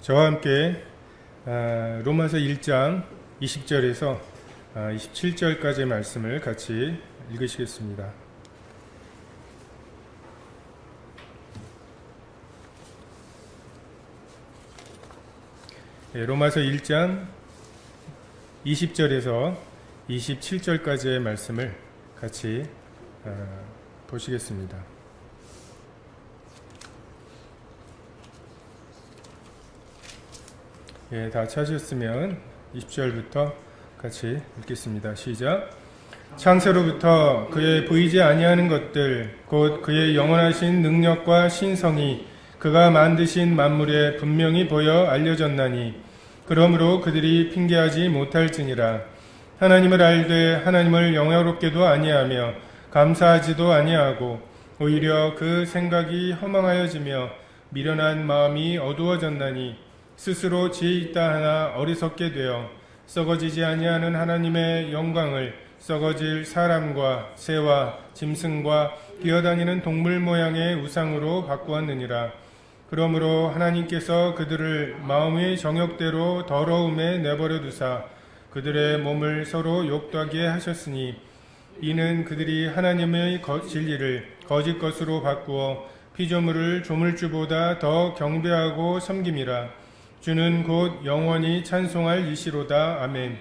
저와 함께 로마서 1장 20절에서 27절까지의 말씀을 같이 읽으시겠습니다. 로마서 1장 20절에서 27절까지의 말씀을 같이 보시겠습니다. 다 찾으셨으면 20절부터 같이 읽겠습니다. 시작. 창세로부터 그의 보이지 아니하는 것들 곧 그의 영원하신 능력과 신성이 그가 만드신 만물에 분명히 보여 알려졌나니 그러므로 그들이 핑계하지 못할지니라. 하나님을 알되 하나님을 영화롭게도 아니하며 감사하지도 아니하고 오히려 그 생각이 허망하여지며 미련한 마음이 어두워졌나니 스스로 지혜 있다 하나 어리석게 되어 썩어지지 아니하는 하나님의 영광을 썩어질 사람과 새와 짐승과 기어다니는 동물 모양의 우상으로 바꾸었느니라. 그러므로 하나님께서 그들을 마음의 정욕대로 더러움에 내버려 두사 그들의 몸을 서로 욕되게 하셨으니 이는 그들이 하나님의 진리를 거짓 것으로 바꾸어 피조물을 조물주보다 더 경배하고 섬김이라. 주는 곧 영원히 찬송할 이시로다. 아멘.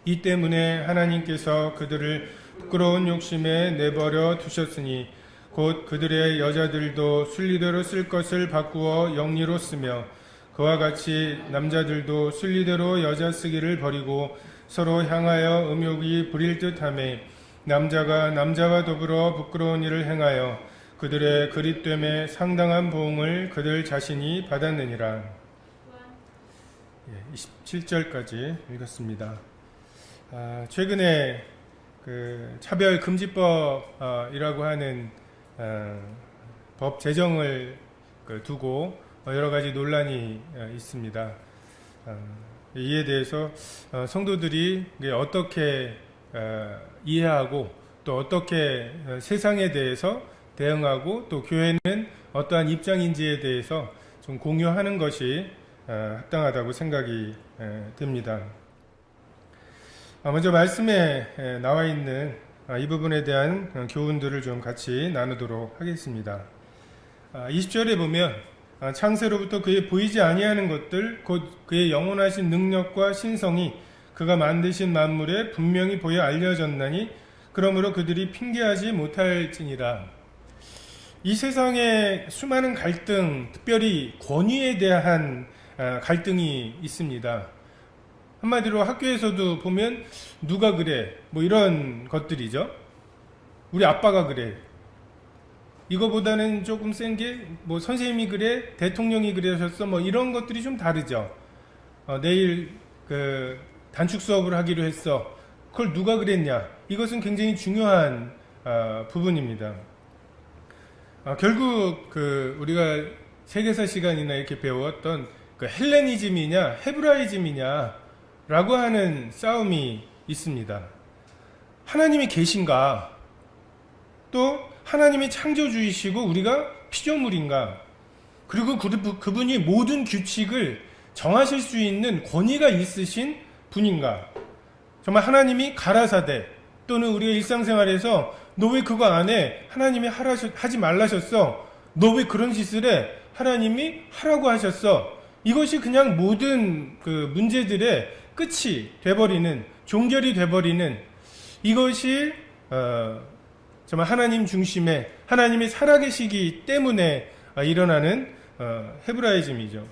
이 때문에 하나님께서 그들을 부끄러운 욕심에 내버려 두셨으니 곧 그들의 여자들도 순리대로 쓸 것을 바꾸어 영리로 쓰며 그와 같이 남자들도 순리대로 여자 쓰기를 버리고 서로 향하여 음욕이 부릴 듯하며 남자가 남자와 더불어 부끄러운 일을 행하여 그들의 그릇됨에 상당한 보응을 그들 자신이 받았느니라. 27절까지 읽었습니다. 최근에 그 차별금지법이라고 하는 법 제정을 두고 여러 가지 논란이 있습니다. 이에 대해서 성도들이 어떻게 이해하고 또 어떻게 세상에 대해서 대응하고 또 교회는 어떠한 입장인지에 대해서 좀 공유하는 것이 합당하다고 생각이 됩니다. 먼저 말씀에 나와 있는 이 부분에 대한 교훈들을 좀 같이 나누도록 하겠습니다. 20절에 보면 창세로부터 그의 보이지 아니하는 것들 곧 그의 영원하신 능력과 신성이 그가 만드신 만물에 분명히 보여 알려졌나니 그러므로 그들이 핑계하지 못할지니라. 이 세상에 수많은 갈등, 특별히 권위에 대한 갈등이 있습니다. 한마디로 학교에서도 보면 누가 그래 뭐 이런 것들이죠. 우리 아빠가 그래. 이거보다는 조금 센 게 뭐 선생님이 그래, 대통령이 그러셨어 뭐 이런 것들이 좀 다르죠. 내일 그 단축 수업을 하기로 했어. 그걸 누가 그랬냐? 이것은 굉장히 중요한 부분입니다. 결국 그 우리가 세계사 시간이나 이렇게 배웠던 그 헬레니즘이냐 헤브라이즘이냐 라고 하는 싸움이 있습니다. 하나님이 계신가? 또 하나님이 창조주이시고 우리가 피조물인가? 그리고 그분이 모든 규칙을 정하실 수 있는 권위가 있으신 분인가? 정말 하나님이 가라사대 또는 우리가 일상생활에서 너 왜 그거 안 해? 하나님이 하지 말라셨어. 너 왜 그런 짓을 해? 하나님이 하라고 하셨어. 이것이 그냥 모든 그 문제들의 끝이 돼버리는, 종결이 돼버리는 이것이 정말 하나님 중심의 하나님이 살아계시기 때문에 일어나는 헤브라이즘이죠.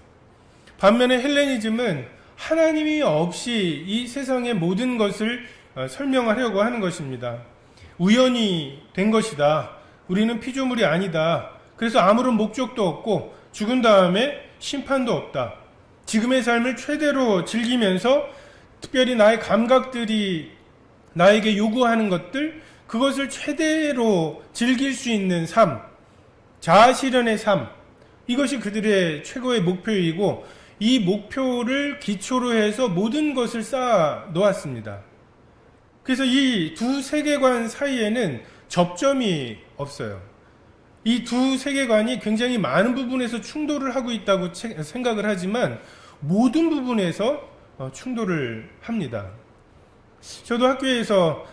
반면에 헬레니즘은 하나님이 없이 이 세상의 모든 것을 설명하려고 하는 것입니다. 우연히 된 것이다. 우리는 피조물이 아니다. 그래서 아무런 목적도 없고 죽은 다음에 심판도 없다. 지금의 삶을 최대로 즐기면서 특별히 나의 감각들이 나에게 요구하는 것들 그것을 최대로 즐길 수 있는 삶, 자아실현의 삶 이것이 그들의 최고의 목표이고 이 목표를 기초로 해서 모든 것을 쌓아 놓았습니다. 그래서 이 두 세계관 사이에는 접점이 없어요. 이 두 세계관이 굉장히 많은 부분에서 충돌을 하고 있다고 생각을 하지만 모든 부분에서 충돌을 합니다. 저도 학교에서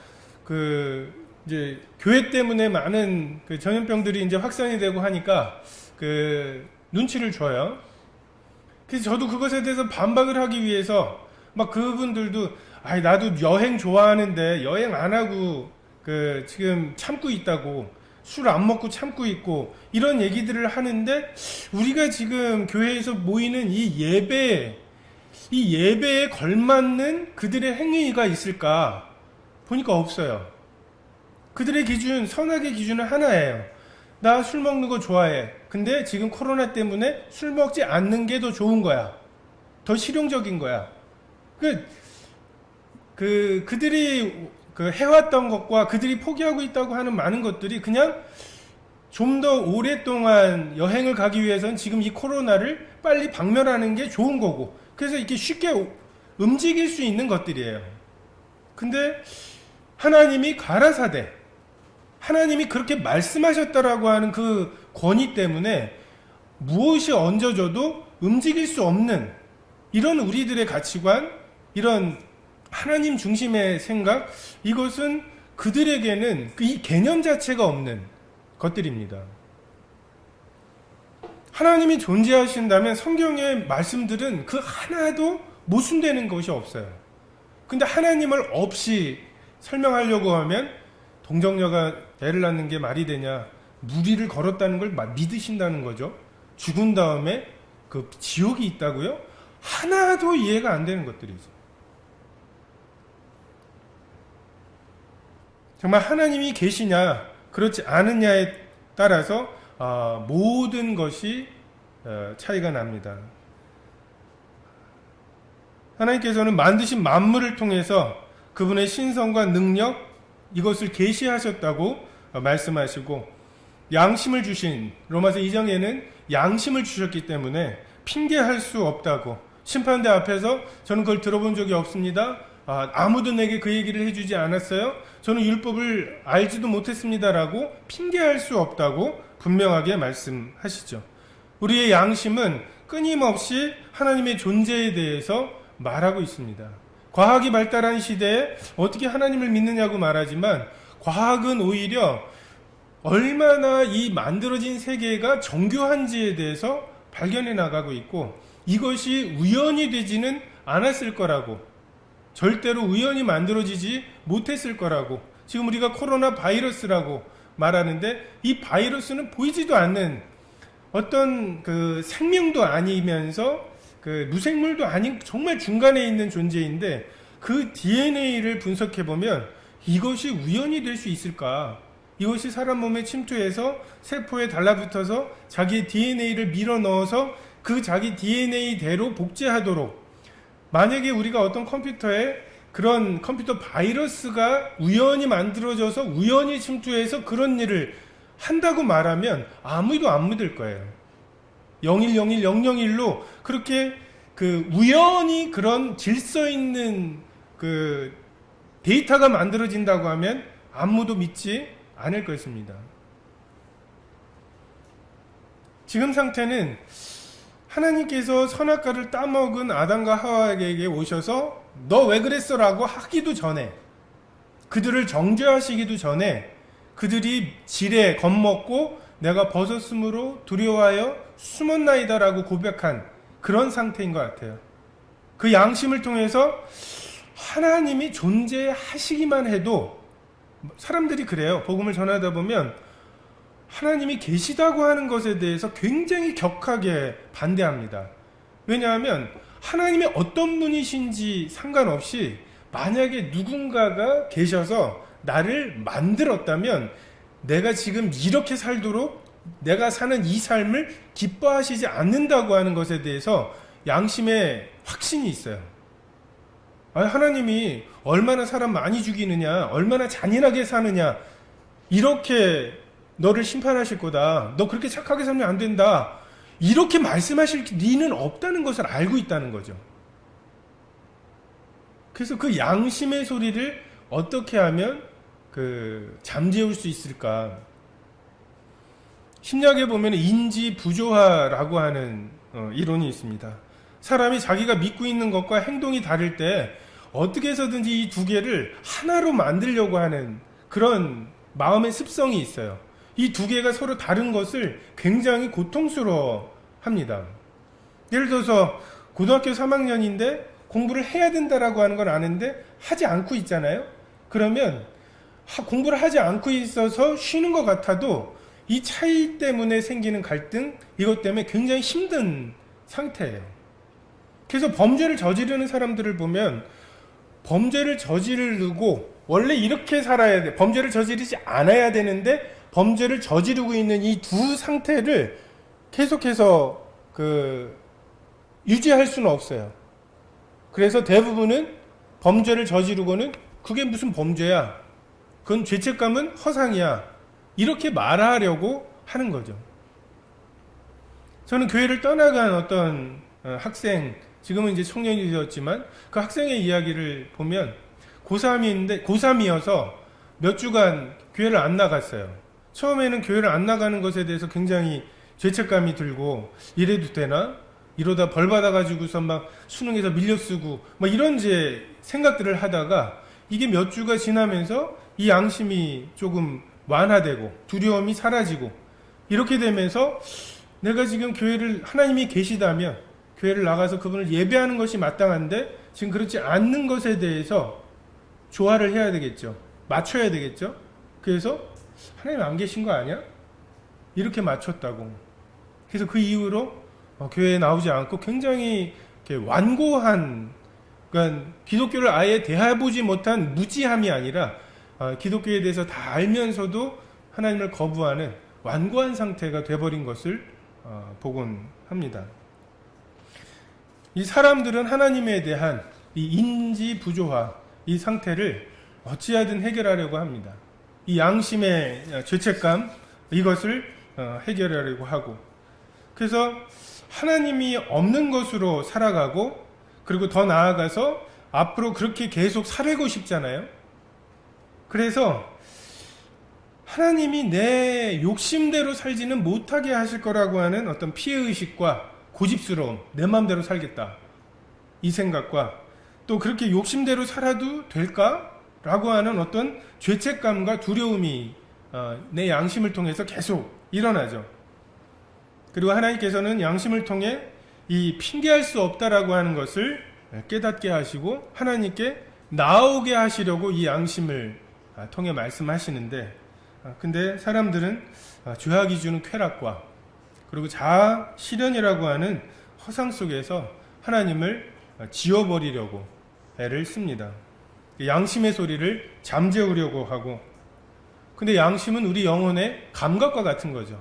이제 교회 때문에 많은 전염병들이 이제 확산이 되고 하니까 눈치를 줘요. 그래서 저도 그것에 대해서 반박을 하기 위해서 막 그분들도 나도 여행 좋아하는데 여행 안 하고 지금 참고 있다고, 술 안 먹고 참고 있고 이런 얘기들을 하는데, 우리가 지금 교회에서 모이는 이 예배에 걸맞는 그들의 행위가 있을까 보니까 없어요. 그들의 기준, 선악의 기준은 하나예요. 나 술 먹는 거 좋아해. 근데 지금 코로나 때문에 술 먹지 않는 게 더 좋은 거야. 더 실용적인 거야. 그들이 해왔던 것과 그들이 포기하고 있다고 하는 많은 것들이 그냥 좀 더 오랫동안 여행을 가기 위해서는 지금 이 코로나를 빨리 박멸하는 게 좋은 거고, 그래서 이렇게 쉽게 움직일 수 있는 것들이에요. 근데 하나님이 가라사대, 하나님이 그렇게 말씀하셨다라고 하는 그 권위 때문에 무엇이 얹어져도 움직일 수 없는 이런 우리들의 가치관, 이런 하나님 중심의 생각, 이것은 그들에게는 이 개념 자체가 없는 것들입니다. 하나님이 존재하신다면 성경의 말씀들은 그 하나도 모순되는 것이 없어요. 근데 하나님을 없이 설명하려고 하면 동정녀가 애를 낳는 게 말이 되냐, 무리를 걸었다는 걸 믿으신다는 거죠. 죽은 다음에 그 지옥이 있다고요? 하나도 이해가 안 되는 것들이죠. 정말 하나님이 계시냐 그렇지 않느냐에 따라서 모든 것이 차이가 납니다. 하나님께서는 만드신 만물을 통해서 그분의 신성과 능력, 이것을 계시하셨다고 말씀하시고, 양심을 주신 로마서 2장에는 양심을 주셨기 때문에 핑계할 수 없다고, 심판대 앞에서 저는 그걸 들어본 적이 없습니다, 아무도 내게 그 얘기를 해주지 않았어요, 저는 율법을 알지도 못했습니다라고 핑계할 수 없다고 분명하게 말씀하시죠. 우리의 양심은 끊임없이 하나님의 존재에 대해서 말하고 있습니다. 과학이 발달한 시대에 어떻게 하나님을 믿느냐고 말하지만, 과학은 오히려 얼마나 이 만들어진 세계가 정교한지에 대해서 발견해 나가고 있고, 이것이 우연이 되지는 않았을 거라고, 절대로 우연히 만들어지지 못했을 거라고, 지금 우리가 코로나 바이러스라고 말하는데, 이 바이러스는 보이지도 않는 어떤 생명도 아니면서 무생물도 아닌 정말 중간에 있는 존재인데, 그 DNA를 분석해보면 이것이 우연이 될 수 있을까? 이것이 사람 몸에 침투해서 세포에 달라붙어서 자기의 DNA를 밀어 넣어서 그 자기 DNA대로 복제하도록, 만약에 우리가 어떤 컴퓨터에 그런 컴퓨터 바이러스가 우연히 만들어져서 우연히 침투해서 그런 일을 한다고 말하면 아무도 안 믿을 거예요. 0101-001로 그렇게 우연히 그런 질서 있는 데이터가 만들어진다고 하면 아무도 믿지 않을 것입니다. 지금 상태는 하나님께서 선악과를 따먹은 아담과 하와에게 오셔서 너 왜 그랬어? 라고 하기도 전에, 그들을 정죄하시기도 전에 그들이 지레 겁먹고 내가 벗었으므로 두려워하여 숨었나이다 라고 고백한 그런 상태인 것 같아요. 그 양심을 통해서 하나님이 존재하시기만 해도, 사람들이 그래요. 복음을 전하다 보면 하나님이 계시다고 하는 것에 대해서 굉장히 격하게 반대합니다. 왜냐하면 하나님이 어떤 분이신지 상관없이 만약에 누군가가 계셔서 나를 만들었다면 내가 지금 이렇게 살도록 내가 사는 이 삶을 기뻐하시지 않는다고 하는 것에 대해서 양심의 확신이 있어요. 하나님이 얼마나 사람 많이 죽이느냐, 얼마나 잔인하게 사느냐, 이렇게 너를 심판하실 거다, 너 그렇게 착하게 살면 안 된다, 이렇게 말씀하실 리는 없다는 것을 알고 있다는 거죠. 그래서 그 양심의 소리를 어떻게 하면 잠재울 수 있을까? 심리학에 보면 인지 부조화라고 하는 이론이 있습니다. 사람이 자기가 믿고 있는 것과 행동이 다를 때 어떻게 해서든지 이 두 개를 하나로 만들려고 하는 그런 마음의 습성이 있어요. 이 두 개가 서로 다른 것을 굉장히 고통스러워 합니다. 예를 들어서 고등학교 3학년인데 공부를 해야 된다라고 하는 건 아는데 하지 않고 있잖아요. 그러면 공부를 하지 않고 있어서 쉬는 것 같아도 이 차이 때문에 생기는 갈등, 이것 때문에 굉장히 힘든 상태예요. 그래서 범죄를 저지르는 사람들을 보면 범죄를 저지르고 원래 이렇게 살아야 돼. 범죄를 저지르지 않아야 되는데 범죄를 저지르고 있는 이 두 상태를 계속해서 유지할 수는 없어요. 그래서 대부분은 범죄를 저지르고는 그게 무슨 범죄야? 그건 죄책감은 허상이야. 이렇게 말하려고 하는 거죠. 저는 교회를 떠나간 어떤 학생, 지금은 이제 청년이 되었지만 그 학생의 이야기를 보면 고3이어서 몇 주간 교회를 안 나갔어요. 처음에는 교회를 안 나가는 것에 대해서 굉장히 죄책감이 들고 이래도 되나? 이러다 벌 받아가지고서 막 수능에서 밀려 쓰고 막 이런 이제 생각들을 하다가 이게 몇 주가 지나면서 이 양심이 조금 완화되고 두려움이 사라지고 이렇게 되면서 내가 지금 교회를 하나님이 계시다면 교회를 나가서 그분을 예배하는 것이 마땅한데 지금 그렇지 않는 것에 대해서 조화를 해야 되겠죠. 맞춰야 되겠죠. 그래서 하나님 안 계신 거 아니야? 이렇게 맞췄다고. 그래서 그 이후로 교회에 나오지 않고 굉장히 이렇게 완고한, 그러니까 기독교를 아예 대해보지 못한 무지함이 아니라 기독교에 대해서 다 알면서도 하나님을 거부하는 완고한 상태가 돼버린 것을 보곤 합니다. 이 사람들은 하나님에 대한 이 인지 부조화, 이 상태를 어찌하든 해결하려고 합니다. 이 양심의 죄책감, 이것을 해결하려고 하고, 그래서 하나님이 없는 것으로 살아가고, 그리고 더 나아가서 앞으로 그렇게 계속 살고 싶잖아요. 그래서 하나님이 내 욕심대로 살지는 못하게 하실 거라고 하는 어떤 피해의식과 고집스러움, 내 마음대로 살겠다, 이 생각과 또 그렇게 욕심대로 살아도 될까? 라고 하는 어떤 죄책감과 두려움이 내 양심을 통해서 계속 일어나죠. 그리고 하나님께서는 양심을 통해 이 핑계할 수 없다라고 하는 것을 깨닫게 하시고 하나님께 나오게 하시려고 이 양심을 통해 말씀하시는데, 근데 사람들은 죄악이 주는 쾌락과 그리고 자아 실현이라고 하는 허상 속에서 하나님을 지워버리려고 애를 씁니다. 양심의 소리를 잠재우려고 하고, 근데 양심은 우리 영혼의 감각과 같은 거죠.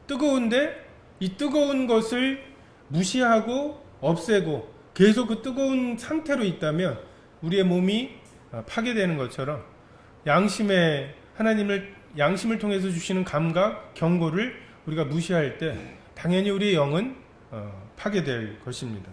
뜨거운데 이 뜨거운 것을 무시하고 없애고 계속 그 뜨거운 상태로 있다면 우리의 몸이 파괴되는 것처럼 양심을 통해서 주시는 감각, 경고를 우리가 무시할 때 당연히 우리의 영은 파괴될 것입니다.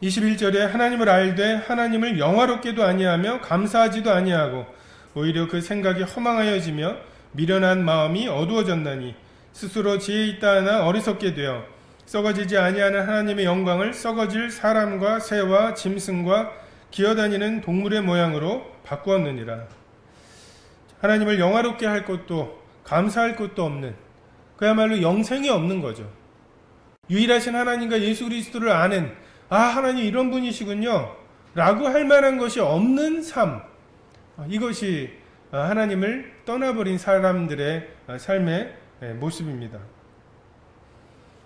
21절에 하나님을 알되 하나님을 영화롭게도 아니하며 감사하지도 아니하고 오히려 그 생각이 허망하여지며 미련한 마음이 어두워졌나니 스스로 지혜 있다 하나 어리석게 되어 썩어지지 아니하는 하나님의 영광을 썩어질 사람과 새와 짐승과 기어다니는 동물의 모양으로 바꾸었느니라. 하나님을 영화롭게 할 것도 감사할 것도 없는, 그야말로 영생이 없는 거죠. 유일하신 하나님과 예수 그리스도를 아는, 하나님 이런 분이시군요 라고 할 만한 것이 없는 삶, 이것이 하나님을 떠나버린 사람들의 삶의 모습입니다.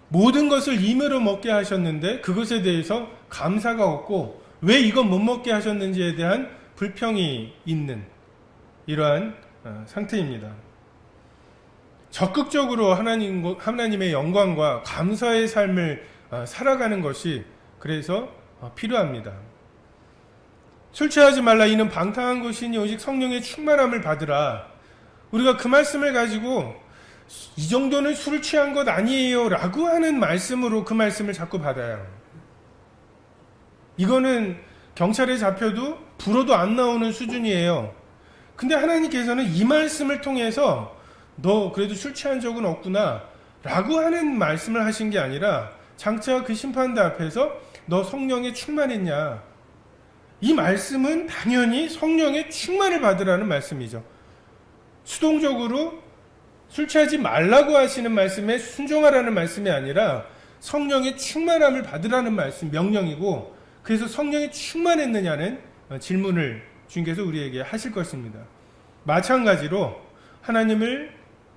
모든 것을 임의로 먹게 하셨는데 그것에 대해서 감사가 없고 왜 이건 못 먹게 하셨는지에 대한 불평이 있는 이러한 상태입니다. 적극적으로 하나님의 영광과 감사의 삶을 살아가는 것이 그래서 필요합니다. 술 취하지 말라 이는 방탕한 것이니 오직 성령의 충만함을 받으라. 우리가 그 말씀을 가지고 이 정도는 술을 취한 것 아니에요 라고 하는 말씀으로 그 말씀을 자꾸 받아요. 이거는 경찰에 잡혀도 불어도 안 나오는 수준이에요. 근데 하나님께서는 이 말씀을 통해서 너 그래도 술 취한 적은 없구나 라고 하는 말씀을 하신 게 아니라 장차 그 심판대 앞에서 너 성령에 충만했냐, 이 말씀은 당연히 성령의 충만을 받으라는 말씀이죠. 수동적으로 술 취하지 말라고 하시는 말씀에 순종하라는 말씀이 아니라 성령의 충만함을 받으라는 말씀, 명령이고, 그래서 성령이 충만했느냐는 질문을 주님께서 우리에게 하실 것입니다. 마찬가지로 하나님을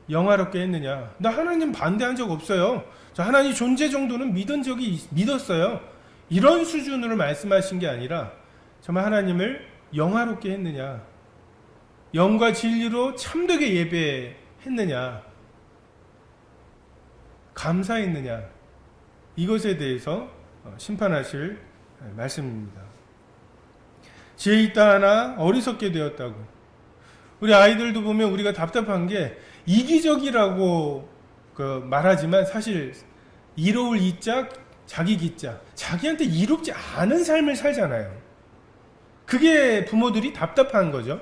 영화롭게 했느냐, 나 하나님 반대한 적 없어요, 저 하나님 존재 정도는 믿었어요, 이런 수준으로 말씀하신 게 아니라 정말 하나님을 영화롭게 했느냐, 영과 진리로 참되게 예배했느냐, 감사했느냐, 이것에 대해서 심판하실 말씀입니다. 지혜 있다 하나 어리석게 되었다고. 우리 아이들도 보면 우리가 답답한 게 이기적이라고 말하지만 사실 이로울 이자 자기 기자, 자기한테 이롭지 않은 삶을 살잖아요. 그게 부모들이 답답한 거죠.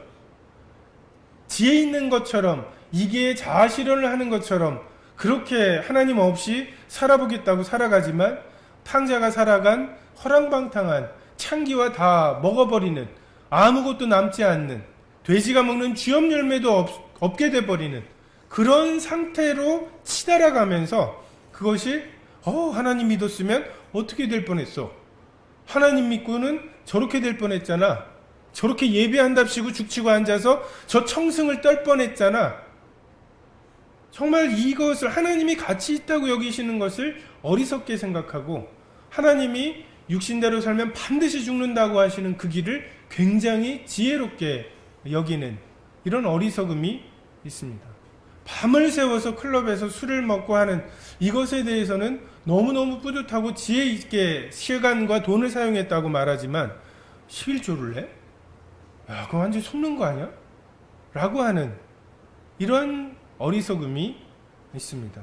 지혜 있는 것처럼, 이게 자아실현을 하는 것처럼 그렇게 하나님 없이 살아보겠다고 살아가지만 탕자가 살아간 허랑방탕한, 창기와 다 먹어버리는, 아무것도 남지 않는, 돼지가 먹는 쥐염 열매도 없게 돼버리는 그런 상태로 치달아가면서 그것이 하나님 믿었으면 어떻게 될 뻔했어, 하나님 믿고는 저렇게 될 뻔했잖아, 저렇게 예배한답시고 죽치고 앉아서 저 청승을 떨 뻔했잖아. 정말 이것을 하나님이 가치 있다고 여기시는 것을 어리석게 생각하고, 하나님이 육신대로 살면 반드시 죽는다고 하시는 그 길을 굉장히 지혜롭게 여기는 이런 어리석음이 있습니다. 밤을 새워서 클럽에서 술을 먹고 하는 이것에 대해서는 너무너무 뿌듯하고 지혜 있게 시간과 돈을 사용했다고 말하지만 11조를 해? 야, 그거 완전 속는 거 아니야? 라고 하는 이런 어리석음이 있습니다.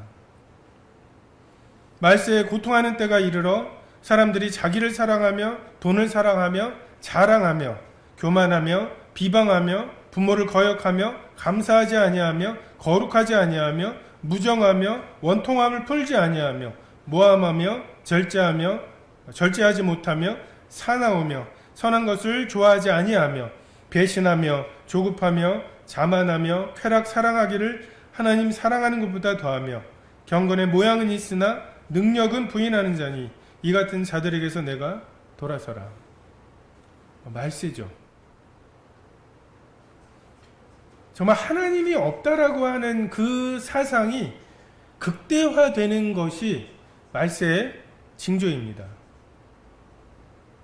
말세에 고통하는 때가 이르러 사람들이 자기를 사랑하며 돈을 사랑하며 자랑하며 교만하며 비방하며 부모를 거역하며 감사하지 아니하며 거룩하지 아니하며 무정하며 원통함을 풀지 아니하며 모함하며 절제하지 못하며 사나우며 선한 것을 좋아하지 아니하며 배신하며 조급하며 자만하며 쾌락 사랑하기를 하나님 사랑하는 것보다 더하며 경건의 모양은 있으나 능력은 부인하는 자니 이 같은 자들에게서 내가 돌아서라. 말세죠. 정말 하나님이 없다라고 하는 그 사상이 극대화되는 것이 말세의 징조입니다.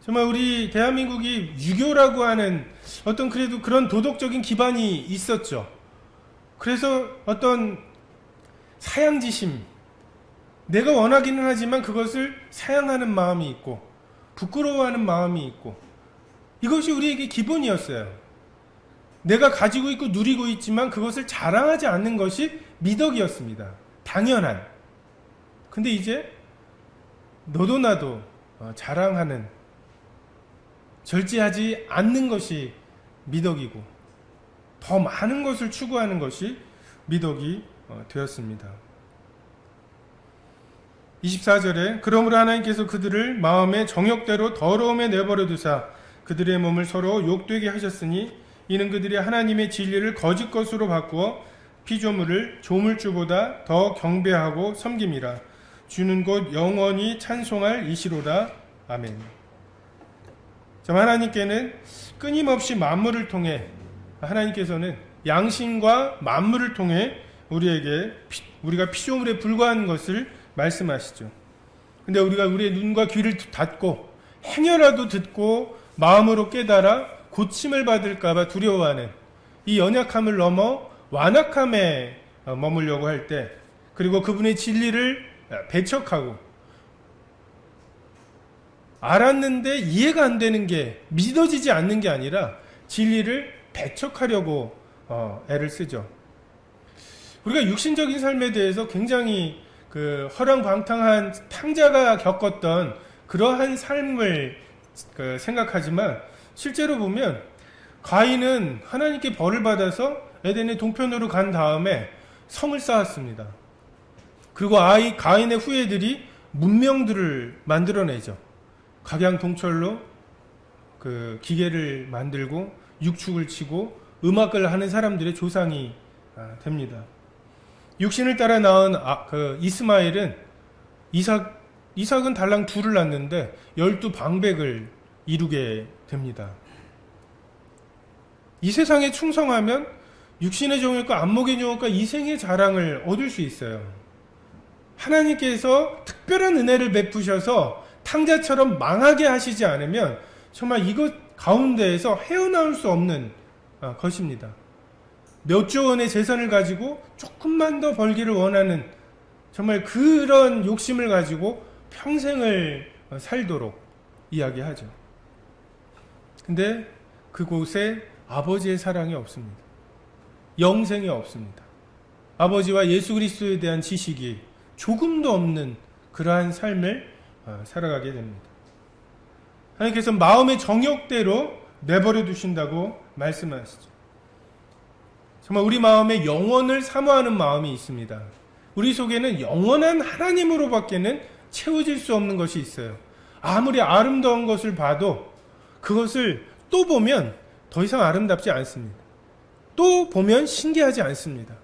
정말 우리 대한민국이 유교라고 하는 어떤 그래도 그런 도덕적인 기반이 있었죠. 그래서 어떤 사양지심, 내가 원하기는 하지만 그것을 사양하는 마음이 있고 부끄러워하는 마음이 있고, 이것이 우리에게 기본이었어요. 내가 가지고 있고 누리고 있지만 그것을 자랑하지 않는 것이 미덕이었습니다. 당연한. 근데 이제 너도 나도 자랑하는, 절제하지 않는 것이 미덕이고 더 많은 것을 추구하는 것이 미덕이 되었습니다. 24절에 그러므로 하나님께서 그들을 마음의 정욕대로 더러움에 내버려 두사 그들의 몸을 서로 욕되게 하셨으니 이는 그들이 하나님의 진리를 거짓 것으로 바꾸어 피조물을 조물주보다 더 경배하고 섬김이라. 주는 곧 영원히 찬송할 이시로다. 아멘. 하나님께는 끊임없이 만물을 통해, 하나님께서는 양심과 만물을 통해 우리가 피조물에 불과한 것을 말씀하시죠. 근데 우리가 우리의 눈과 귀를 닫고 행여라도 듣고 마음으로 깨달아 고침을 받을까봐 두려워하는 이 연약함을 넘어 완악함에 머물려고 할 때, 그리고 그분의 진리를 배척하고 알았는데 이해가 안 되는 게, 믿어지지 않는 게 아니라 진리를 배척하려고 애를 쓰죠. 우리가 육신적인 삶에 대해서 굉장히 허랑방탕한 탕자가 겪었던 그러한 삶을 생각하지만, 실제로 보면 가인은 하나님께 벌을 받아서 에덴의 동편으로 간 다음에 성을 쌓았습니다. 그리고 가인의 후예들이 문명들을 만들어내죠. 각양동철로 그 기계를 만들고 육축을 치고 음악을 하는 사람들의 조상이 됩니다. 육신을 따라 낳은 그 이스마엘은 이삭은 달랑 둘을 낳는데 12방백을 이루게 됩니다. 이 세상에 충성하면 육신의 정욕과 안목의 정욕과 이생의 자랑을 얻을 수 있어요. 하나님께서 특별한 은혜를 베푸셔서 탕자처럼 망하게 하시지 않으면 정말 이것 가운데에서 헤어나올 수 없는 것입니다. 몇 조 원의 재산을 가지고 조금만 더 벌기를 원하는 정말 그런 욕심을 가지고 평생을 살도록 이야기하죠. 근데 그곳에 아버지의 사랑이 없습니다. 영생이 없습니다. 아버지와 예수 그리스도에 대한 지식이 조금도 없는 그러한 삶을 살아가게 됩니다. 하나님께서 마음의 정욕대로 내버려 두신다고 말씀하시죠. 정말 우리 마음에 영원을 사모하는 마음이 있습니다. 우리 속에는 영원한 하나님으로밖에는 채워질 수 없는 것이 있어요. 아무리 아름다운 것을 봐도 그것을 또 보면 더 이상 아름답지 않습니다. 또 보면 신기하지 않습니다.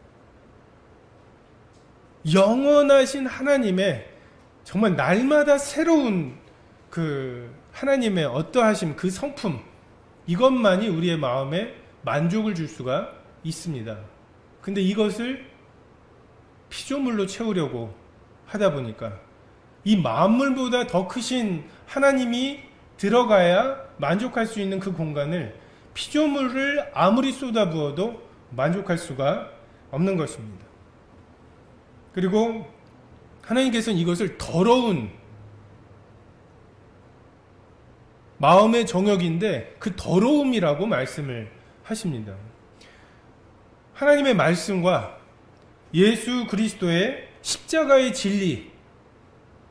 영원하신 하나님의 정말 날마다 새로운 그 하나님의 어떠하심, 그 성품, 이것만이 우리의 마음에 만족을 줄 수가 있습니다. 근데 이것을 피조물로 채우려고 하다 보니까 이 만물보다 더 크신 하나님이 들어가야 만족할 수 있는 그 공간을 피조물을 아무리 쏟아부어도 만족할 수가 없는 것입니다. 그리고 하나님께서는 이것을 더러운 마음의 정욕인데 그 더러움이라고 말씀을 하십니다. 하나님의 말씀과 예수 그리스도의 십자가의 진리,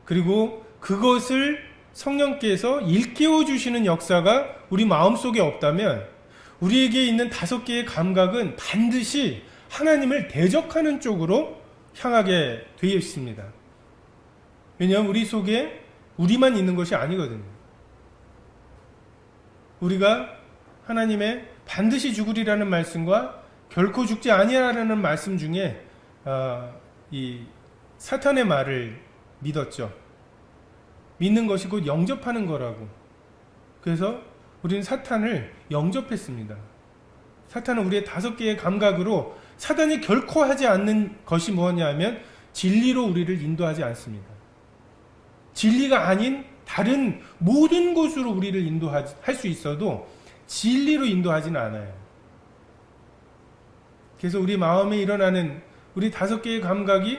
그리고 그것을 성령께서 일깨워 주시는 역사가 우리 마음속에 없다면 우리에게 있는 5개의 감각은 반드시 하나님을 대적하는 쪽으로 향하게 되어 있습니다. 왜냐하면 우리 속에 우리만 있는 것이 아니거든요. 우리가 하나님의 반드시 죽으리라는 말씀과 결코 죽지 아니하라는 말씀 중에 이 사탄의 말을 믿었죠. 믿는 것이 곧 영접하는 거라고. 그래서 우리는 사탄을 영접했습니다. 사탄은 우리의 5개의 감각으로 사단이 결코 하지 않는 것이 뭐냐면 진리로 우리를 인도하지 않습니다. 진리가 아닌 다른 모든 곳으로 우리를 인도할 수 있어도 진리로 인도하지는 않아요. 그래서 우리 마음에 일어나는 우리 5개의 감각이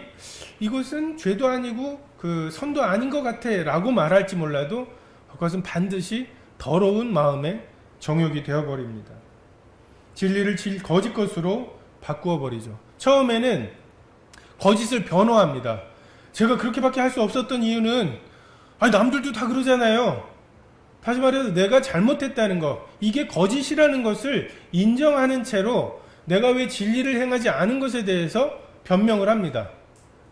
이것은 죄도 아니고 그 선도 아닌 것 같아 라고 말할지 몰라도 그것은 반드시 더러운 마음의 정욕이 되어버립니다. 진리를 거짓 것으로 바꾸어 버리죠. 처음에는 거짓을 변호합니다. 제가 그렇게밖에 할 수 없었던 이유는 남들도 다 그러잖아요. 다시 말해서 내가 잘못했다는 것, 이게 거짓이라는 것을 인정하는 채로 내가 왜 진리를 행하지 않은 것에 대해서 변명을 합니다.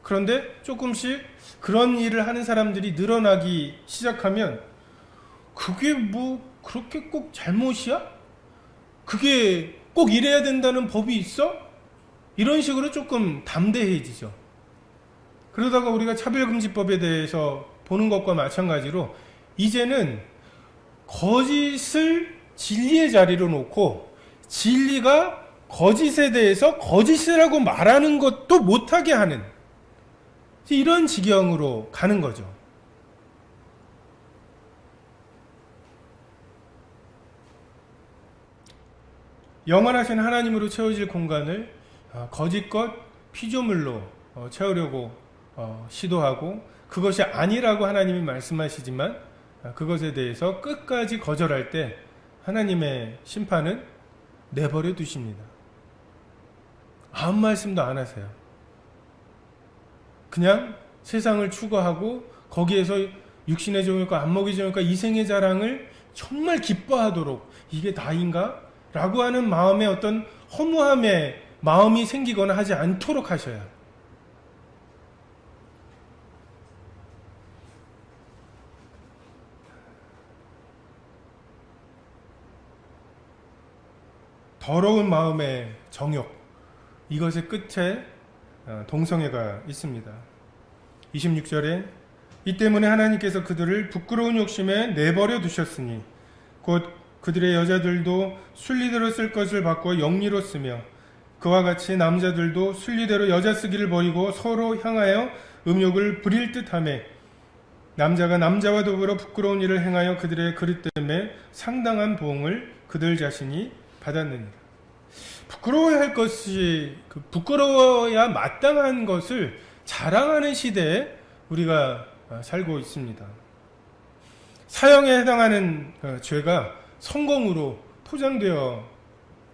그런데 조금씩 그런 일을 하는 사람들이 늘어나기 시작하면 그게 뭐 그렇게 꼭 잘못이야? 그게 꼭 이래야 된다는 법이 있어? 이런 식으로 조금 담대해지죠. 그러다가 우리가 차별금지법에 대해서 보는 것과 마찬가지로 이제는 거짓을 진리의 자리로 놓고 진리가 거짓에 대해서 거짓이라고 말하는 것도 못하게 하는 이런 지경으로 가는 거죠. 영원하신 하나님으로 채워질 공간을 거짓것, 피조물로 채우려고 시도하고 그것이 아니라고 하나님이 말씀하시지만 그것에 대해서 끝까지 거절할 때 하나님의 심판은 내버려 두십니다. 아무 말씀도 안 하세요. 그냥 세상을 추구하고 거기에서 육신의 정욕과 안목의 정욕과 이생의 자랑을 정말 기뻐하도록 이게 다인가? 라고 하는 마음의 어떤 허무함에 마음이 생기거나 하지 않도록 하셔야 해요. 더러운 마음의 정욕, 이것의 끝에 동성애가 있습니다. 26절에 이 때문에 하나님께서 그들을 부끄러운 욕심에 내버려 두셨으니 곧 그들의 여자들도 순리대로 쓸 것을 바꿔 영리로 쓰며 그와 같이 남자들도 순리대로 여자 쓰기를 버리고 서로 향하여 음욕을 부릴 듯하며 남자가 남자와 더불어 부끄러운 일을 행하여 그들의 그릇 때문에 상당한 보응을 그들 자신이 받았느니라. 부끄러워야 할 것이 부끄러워야 마땅한 것을 자랑하는 시대에 우리가 살고 있습니다. 사형에 해당하는 죄가 성공으로 포장되어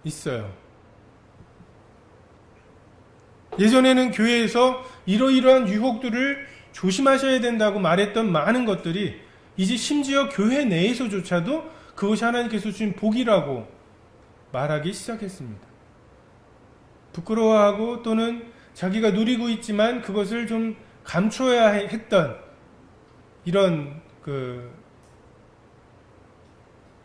있어요. 예전에는 교회에서 이러이러한 유혹들을 조심하셔야 된다고 말했던 많은 것들이 이제 심지어 교회 내에서조차도 그것이 하나님께서 주신 복이라고 말하기 시작했습니다. 부끄러워하고 또는 자기가 누리고 있지만 그것을 좀 감춰야 했던 이런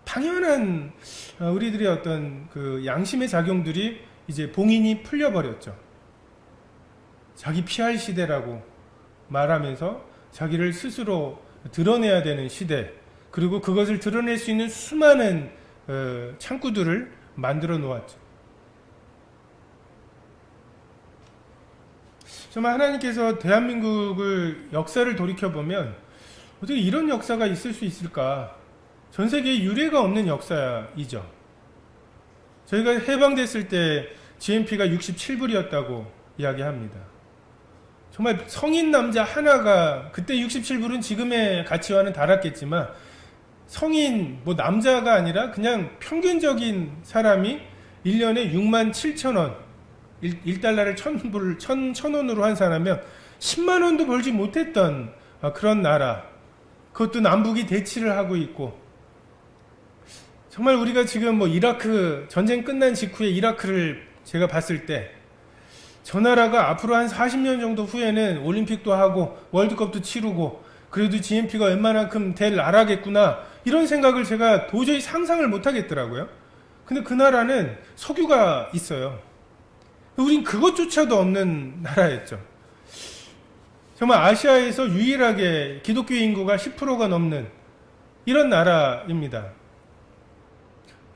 당연한 우리들의 어떤 양심의 작용들이 이제 봉인이 풀려버렸죠. 자기 피할 시대라고 말하면서 자기를 스스로 드러내야 되는 시대, 그리고 그것을 드러낼 수 있는 수많은 창구들을 만들어 놓았죠. 정말 하나님께서 대한민국을 역사를 돌이켜보면 어떻게 이런 역사가 있을 수 있을까? 전 세계에 유례가 없는 역사이죠. 저희가 해방됐을 때 GNP가 67불이었다고 이야기합니다. 정말 성인 남자 하나가, 그때 67불은 지금의 가치와는 달랐겠지만 성인 남자가 아니라 그냥 평균적인 사람이 1년에 6만 7천 원, 1달러를 1,000원으로 한 사람이면 10만 원도 벌지 못했던 그런 나라, 그것도 남북이 대치를 하고 있고, 정말 우리가 지금 이라크 전쟁 끝난 직후에 이라크를 제가 봤을 때 저 나라가 앞으로 한 40년 정도 후에는 올림픽도 하고 월드컵도 치르고 그래도 GNP가 웬만큼 될 나라겠구나, 이런 생각을 제가 도저히 상상을 못 하겠더라고요. 근데 그 나라는 석유가 있어요. 우린 그것조차도 없는 나라였죠. 정말 아시아에서 유일하게 기독교 인구가 10%가 넘는 이런 나라입니다.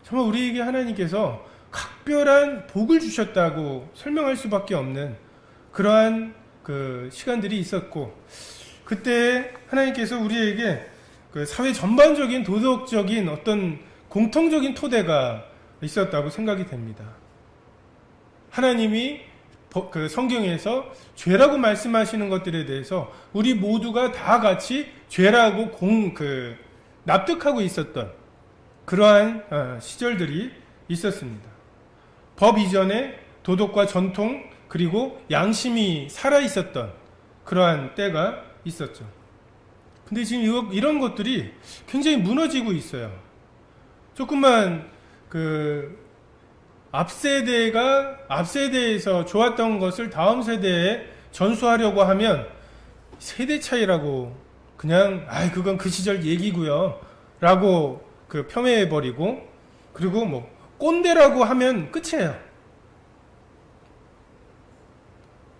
정말 우리에게 하나님께서 각별한 복을 주셨다고 설명할 수밖에 없는 그러한 시간들이 있었고, 그때 하나님께서 우리에게 사회 전반적인 도덕적인 어떤 공통적인 토대가 있었다고 생각이 됩니다. 하나님이 성경에서 죄라고 말씀하시는 것들에 대해서 우리 모두가 다 같이 죄라고 납득하고 있었던 그러한 시절들이 있었습니다. 법 이전에 도덕과 전통 그리고 양심이 살아있었던 그러한 때가 있었죠. 근데 지금 이런 것들이 굉장히 무너지고 있어요. 조금만 앞세대에서 좋았던 것을 다음 세대에 전수하려고 하면 세대 차이라고 그냥 그건 그 시절 얘기고요 라고 폄훼해버리고, 그리고 꼰대라고 하면 끝이에요.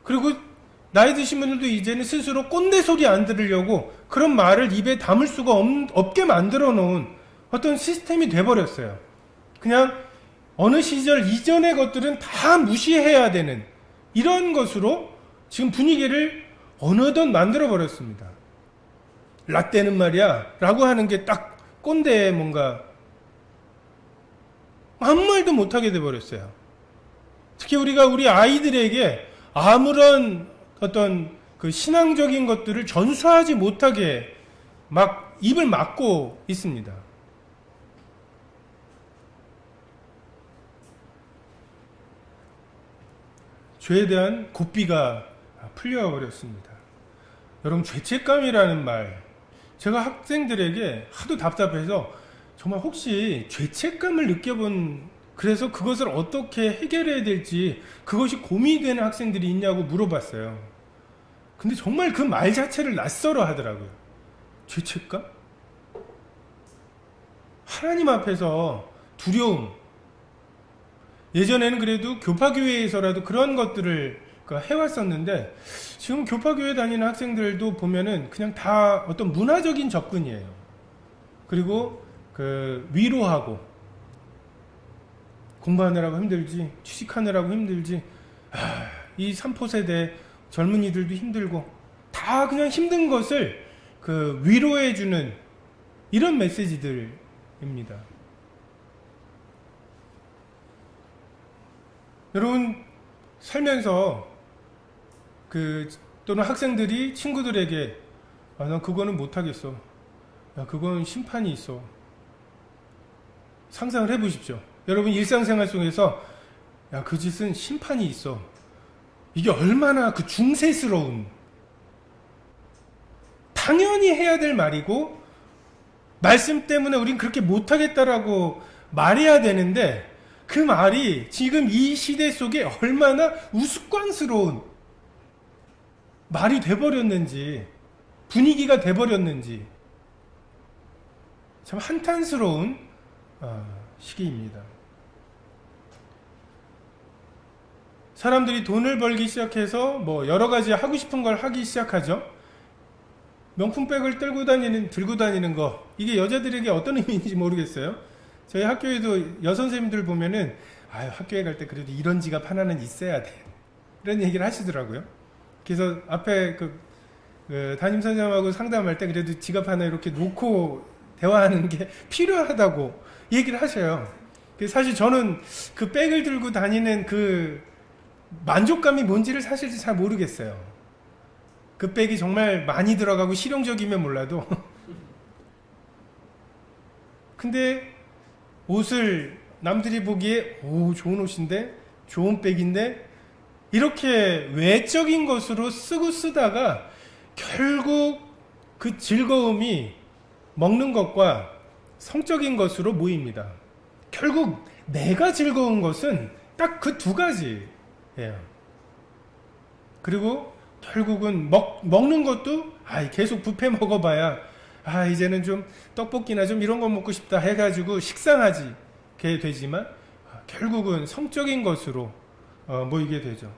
그리고 나이 드신 분들도 이제는 스스로 꼰대 소리 안 들으려고 그런 말을 입에 담을 수가 없게 만들어 놓은 어떤 시스템이 돼버렸어요. 그냥 어느 시절 이전의 것들은 다 무시해야 되는 이런 것으로 지금 분위기를 어느덧 만들어 버렸습니다. 라떼는 말이야 라고 하는 게 딱 꼰대에 뭔가 아무 말도 못하게 돼버렸어요. 특히 우리가 우리 아이들에게 아무런 어떤 신앙적인 것들을 전수하지 못하게 막 입을 막고 있습니다. 죄에 대한 고삐가 풀려버렸습니다. 여러분, 죄책감이라는 말, 제가 학생들에게 하도 답답해서 정말 혹시 죄책감을 느껴본 그래서 그것을 어떻게 해결해야 될지 그것이 고민이 되는 학생들이 있냐고 물어봤어요. 근데 정말 그 말 자체를 낯설어 하더라고요. 죄책감? 하나님 앞에서 두려움. 예전에는 그래도 교파교회에서라도 그런 것들을 해왔었는데 지금 교파교회 다니는 학생들도 보면은 그냥 다 어떤 문화적인 접근이에요. 그리고 위로하고 공부하느라고 힘들지, 취직하느라고 힘들지, 이 3포 세대 젊은이들도 힘들고 다 그냥 힘든 것을 위로해주는 이런 메시지들입니다. 여러분 살면서 또는 학생들이 친구들에게 난 그거는 못하겠어. 야, 그건 심판이 있어. 상상을 해보십시오. 여러분 일상생활 속에서 야, 그 짓은 심판이 있어. 이게 얼마나 중세스러운, 당연히 해야 될 말이고 말씀 때문에 우린 그렇게 못하겠다라고 말해야 되는데 그 말이 지금 이 시대 속에 얼마나 우스꽝스러운 말이 돼버렸는지, 분위기가 돼버렸는지 참 한탄스러운 시기입니다. 사람들이 돈을 벌기 시작해서 여러 가지 하고 싶은 걸 하기 시작하죠. 명품백을 들고 다니는 거, 이게 여자들에게 어떤 의미인지 모르겠어요. 저희 학교에도 여선생님들 보면은 학교에 갈 때 그래도 이런 지갑 하나는 있어야 돼, 이런 얘기를 하시더라고요. 그래서 앞에 담임선생님하고 상담할 때 그래도 지갑 하나 이렇게 놓고 대화하는 게 필요하다고 얘기를 하셔요. 사실 저는 그 백을 들고 다니는 그 만족감이 뭔지를 사실 잘 모르겠어요. 그 백이 정말 많이 들어가고 실용적이면 몰라도 근데 옷을 남들이 보기에 좋은 옷인데, 좋은 백인데 이렇게 외적인 것으로 쓰다가 결국 그 즐거움이 먹는 것과 성적인 것으로 모입니다. 결국 내가 즐거운 것은 딱 그 두 가지예요. 그리고 결국은 먹는 것도 계속 뷔페 먹어봐야 이제는 좀 떡볶이나 좀 이런 거 먹고 싶다 해가지고 식상하게 되지만 결국은 성적인 것으로 모이게 되죠.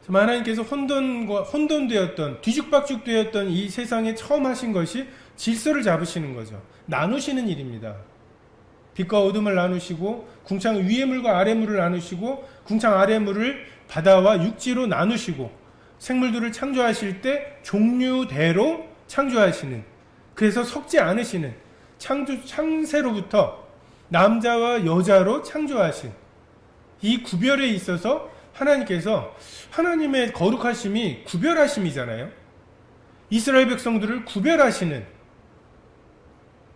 하나님께서 혼돈되었던, 뒤죽박죽되었던 이 세상에 처음 하신 것이 질서를 잡으시는 거죠. 나누시는 일입니다. 빛과 어둠을 나누시고 궁창 위의 물과 아래 물을 나누시고 궁창 아래 물을 바다와 육지로 나누시고 생물들을 창조하실 때 종류대로 창조하시는, 그래서 섞지 않으시는, 창세로부터 남자와 여자로 창조하신 이 구별에 있어서 하나님께서, 하나님의 거룩하심이 구별하심이잖아요. 이스라엘 백성들을 구별하시는,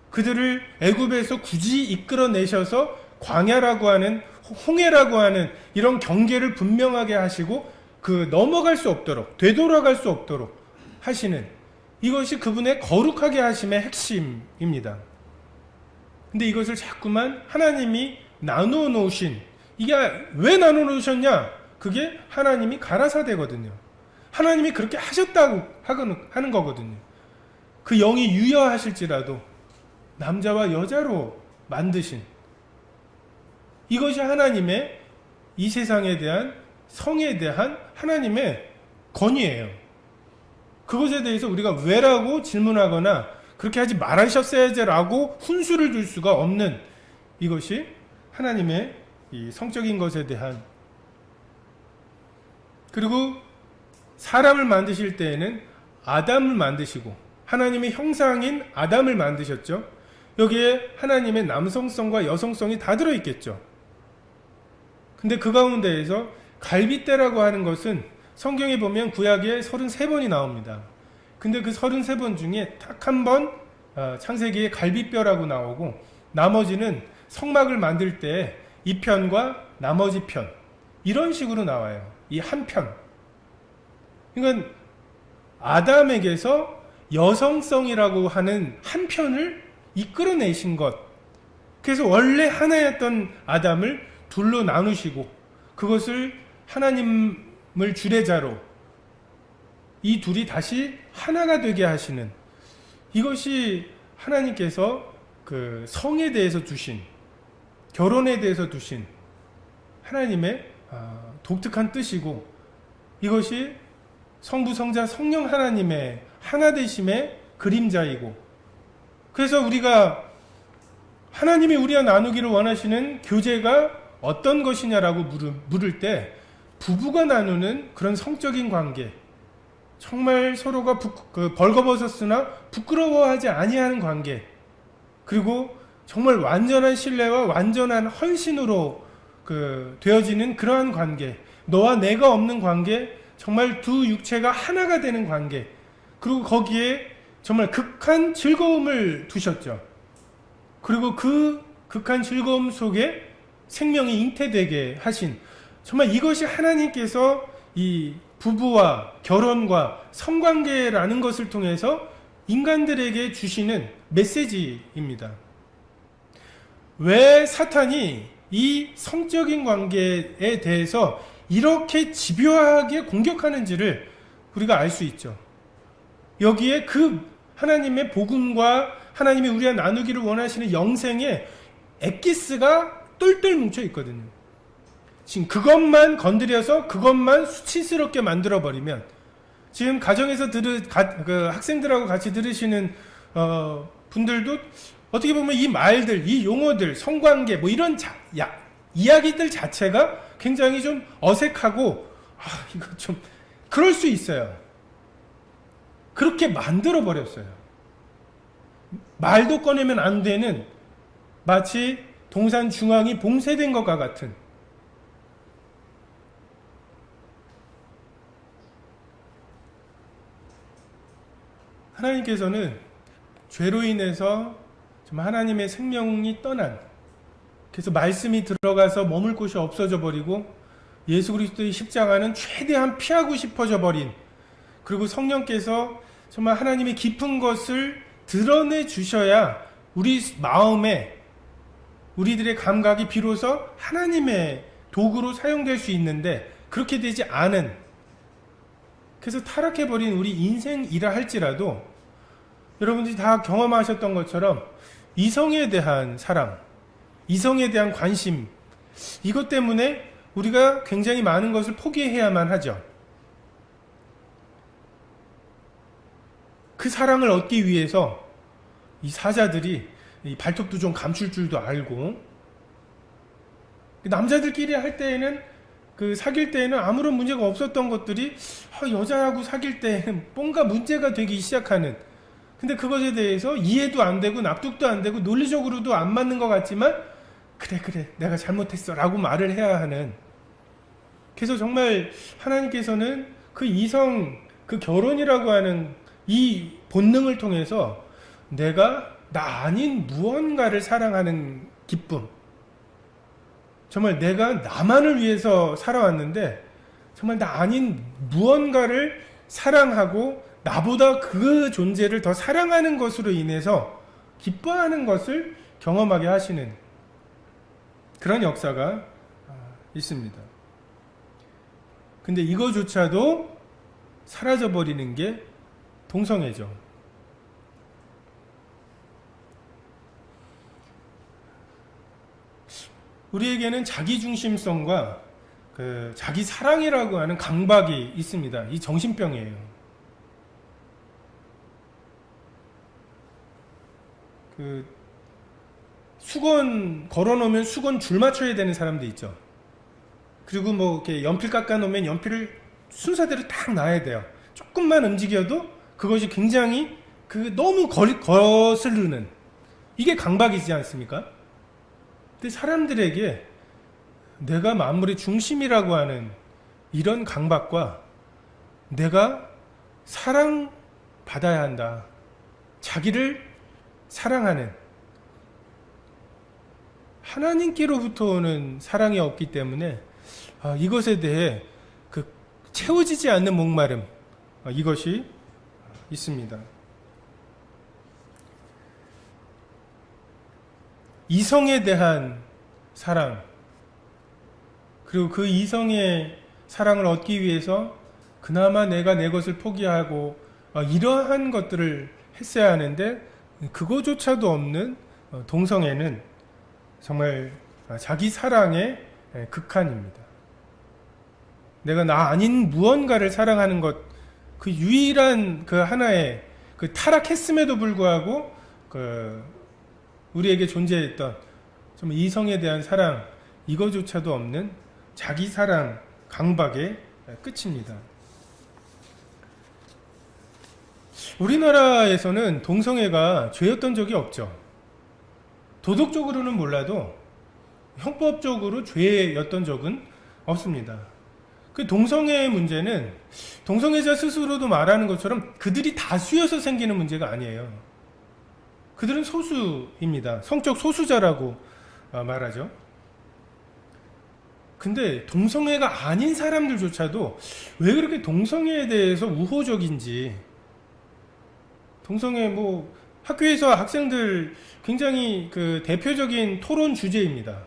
그들을 애굽에서 굳이 이끌어내셔서 광야라고 하는, 홍해라고 하는 이런 경계를 분명하게 하시고 넘어갈 수 없도록, 되돌아갈 수 없도록 하시는, 이것이 그분의 거룩하게 하심의 핵심입니다. 근데 이것을 자꾸만 하나님이 나누어 놓으신, 이게 왜 나누어 놓으셨냐? 그게 하나님이 가라사대거든요. 하나님이 그렇게 하셨다고 하는 거거든요. 그 영이 유여하실지라도 남자와 여자로 만드신, 이것이 하나님의 이 세상에 대한, 성에 대한 하나님의 건의예요. 그것에 대해서 우리가 왜라고 질문하거나 그렇게 하지 말하셨어야지라고 훈수를 둘 수가 없는, 이것이 하나님의 이 성적인 것에 대한. 그리고 사람을 만드실 때에는 아담을 만드시고 하나님의 형상인 아담을 만드셨죠. 여기에 하나님의 남성성과 여성성이 다 들어있겠죠. 근데 그 가운데에서 갈빗대라고 하는 것은 성경에 보면 구약에 33번이 나옵니다. 근데 그 33번 중에 딱 한 번 창세기에 갈빗뼈라고 나오고, 나머지는 성막을 만들 때 이 편과 나머지 편, 이런 식으로 나와요. 이 한 편. 그러니까 아담에게서 여성성이라고 하는 한 편을 이끌어내신 것, 그래서 원래 하나였던 아담을 둘로 나누시고 그것을 하나님을 주례자로 이 둘이 다시 하나가 되게 하시는, 이것이 하나님께서 그 성에 대해서 두신, 결혼에 대해서 두신 하나님의 독특한 뜻이고, 이것이 성부, 성자, 성령 하나님의 하나 되심의 그림자이고, 그래서 우리가 하나님이 우리와 나누기를 원하시는 교제가 어떤 것이냐라고 물을 때 부부가 나누는 그런 성적인 관계, 정말 서로가 벌거벗었으나 부끄러워하지 아니하는 관계, 그리고 정말 완전한 신뢰와 완전한 헌신으로 되어지는 그러한 관계, 너와 내가 없는 관계, 정말 두 육체가 하나가 되는 관계, 그리고 거기에 정말 극한 즐거움을 두셨죠. 그리고 그 극한 즐거움 속에 생명이 잉태되게 하신, 정말 이것이 하나님께서 이 부부와 결혼과 성관계라는 것을 통해서 인간들에게 주시는 메시지입니다. 왜 사탄이 이 성적인 관계에 대해서 이렇게 집요하게 공격하는지를 우리가 알 수 있죠. 여기에 그 하나님의 복음과 하나님이 우리와 나누기를 원하시는 영생의 엑기스가 똘똘 뭉쳐 있거든요. 지금 그것만 건드려서 그것만 수치스럽게 만들어버리면, 지금 가정에서 학생들하고 같이 들으시는 분들도 어떻게 보면 이 말들, 이 용어들, 성관계 뭐 이런 이야기들 자체가 굉장히 좀 어색하고 이거 좀 그럴 수 있어요. 그렇게 만들어 버렸어요. 말도 꺼내면 안 되는, 마치 동산 중앙이 봉쇄된 것과 같은, 하나님께서는 죄로 인해서 하나님의 생명이 떠난, 그래서 말씀이 들어가서 머물 곳이 없어져 버리고 예수 그리스도의 십자가는 최대한 피하고 싶어져 버린, 그리고 성령께서 정말 하나님의 깊은 것을 드러내 주셔야 우리 마음에, 우리들의 감각이 비로소 하나님의 도구로 사용될 수 있는데 그렇게 되지 않은, 그래서 타락해버린 우리 인생이라 할지라도 여러분들이 다 경험하셨던 것처럼 이성에 대한 사랑, 이성에 대한 관심, 이것 때문에 우리가 굉장히 많은 것을 포기해야만 하죠. 그 사랑을 얻기 위해서 이 사자들이 이 발톱도 좀 감출 줄도 알고, 남자들끼리 할 때에는 사귈 때에는 아무런 문제가 없었던 것들이 여자하고 사귈 때에는 뭔가 문제가 되기 시작하는, 근데 그것에 대해서 이해도 안 되고 납득도 안 되고 논리적으로도 안 맞는 것 같지만 그래 내가 잘못했어 라고 말을 해야 하는, 그래서 정말 하나님께서는 그 이성, 그 결혼이라고 하는 이 본능을 통해서 내가 나 아닌 무언가를 사랑하는 기쁨, 정말 내가 나만을 위해서 살아왔는데 정말 나 아닌 무언가를 사랑하고 나보다 그 존재를 더 사랑하는 것으로 인해서 기뻐하는 것을 경험하게 하시는 그런 역사가 있습니다. 근데 이거조차도 사라져버리는 게 동성애죠. 우리에게는 자기중심성과 자기 사랑이라고 하는 강박이 있습니다. 이 정신병이에요. 수건 걸어놓으면 수건 줄 맞춰야 되는 사람도 있죠. 그리고 뭐 이렇게 연필 깎아 놓으면 연필을 순서대로 딱 놔야 돼요. 조금만 움직여도 그것이 굉장히 너무 거스르는, 이게 강박이지 않습니까? 근데 사람들에게 내가 만물의 중심이라고 하는 이런 강박과 내가 사랑받아야 한다, 자기를 사랑하는, 하나님께로부터 오는 사랑이 없기 때문에 이것에 대해 채워지지 않는 목마름, 이것이 있습니다. 이성에 대한 사랑, 그리고 그 이성의 사랑을 얻기 위해서 그나마 내가 내 것을 포기하고 이러한 것들을 했어야 하는데 그거조차도 없는 동성애는 정말 자기 사랑의 극한입니다. 내가 나 아닌 무언가를 사랑하는 것, 그 유일한 그 하나의 그 타락했음에도 불구하고 그 우리에게 존재했던 좀 이성에 대한 사랑, 이거조차도 없는 자기 사랑 강박의 끝입니다. 우리나라에서는 동성애가 죄였던 적이 없죠. 도덕적으로는 몰라도 형법적으로 죄였던 적은 없습니다. 그 동성애의 문제는 동성애자 스스로도 말하는 것처럼 그들이 다수여서 생기는 문제가 아니에요. 그들은 소수입니다. 성적 소수자라고 말하죠. 근데 동성애가 아닌 사람들조차도 왜 그렇게 동성애에 대해서 우호적인지, 동성애 학교에서 학생들 굉장히 그 대표적인 토론 주제입니다.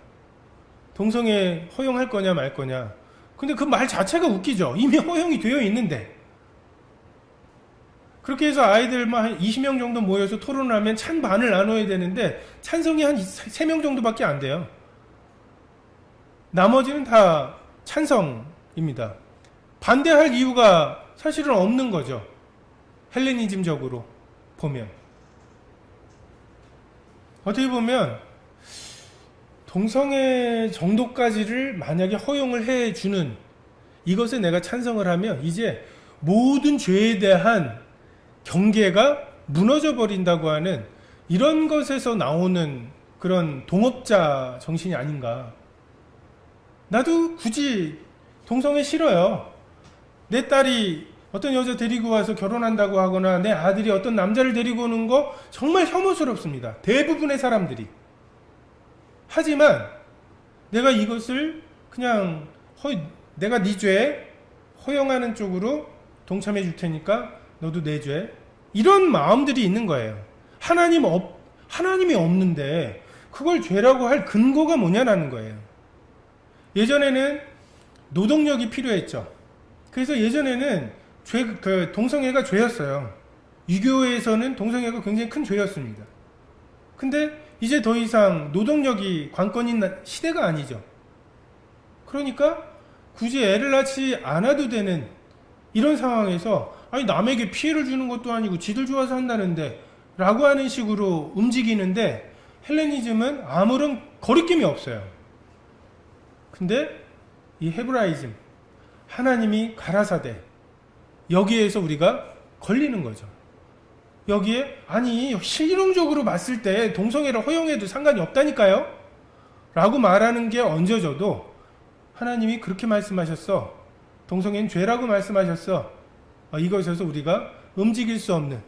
동성애 허용할 거냐 말 거냐. 근데 그 말 자체가 웃기죠. 이미 허용이 되어 있는데. 그렇게 해서 아이들 한 20명 정도 모여서 토론을 하면 찬반을 나눠야 되는데 찬성이 한 3명 정도밖에 안 돼요. 나머지는 다 찬성입니다. 반대할 이유가 사실은 없는 거죠. 헬레니즘적으로 보면. 어떻게 보면 동성애 정도까지를 만약에 허용을 해주는 이것에 내가 찬성을 하면 이제 모든 죄에 대한 경계가 무너져 버린다고 하는 이런 것에서 나오는 그런 동업자 정신이 아닌가. 나도 굳이 동성애 싫어요. 내 딸이 어떤 여자 데리고 와서 결혼한다고 하거나 내 아들이 어떤 남자를 데리고 오는 거 정말 혐오스럽습니다. 대부분의 사람들이. 하지만 내가 이것을 그냥 내가 네 죄 허용하는 쪽으로 동참해 줄 테니까 너도 내 죄, 이런 마음들이 있는 거예요. 하나님이 없는데 그걸 죄라고 할 근거가 뭐냐라는 거예요. 예전에는 노동력이 필요했죠. 그래서 예전에는 동성애가 죄였어요. 유교에서는 동성애가 굉장히 큰 죄였습니다. 근데 이제 더 이상 노동력이 관건인 시대가 아니죠. 그러니까 굳이 애를 낳지 않아도 되는 이런 상황에서 남에게 피해를 주는 것도 아니고 지들 좋아서 한다는데 라고 하는 식으로 움직이는데 헬레니즘은 아무런 거리낌이 없어요. 근데 이 헤브라이즘, 하나님이 가라사대, 여기에서 우리가 걸리는 거죠. 여기에 실용적으로 봤을 때 동성애를 허용해도 상관이 없다니까요 라고 말하는 게 얹어져도 하나님이 그렇게 말씀하셨어, 동성애는 죄라고 말씀하셨어, 이것에서 우리가 움직일 수 없는,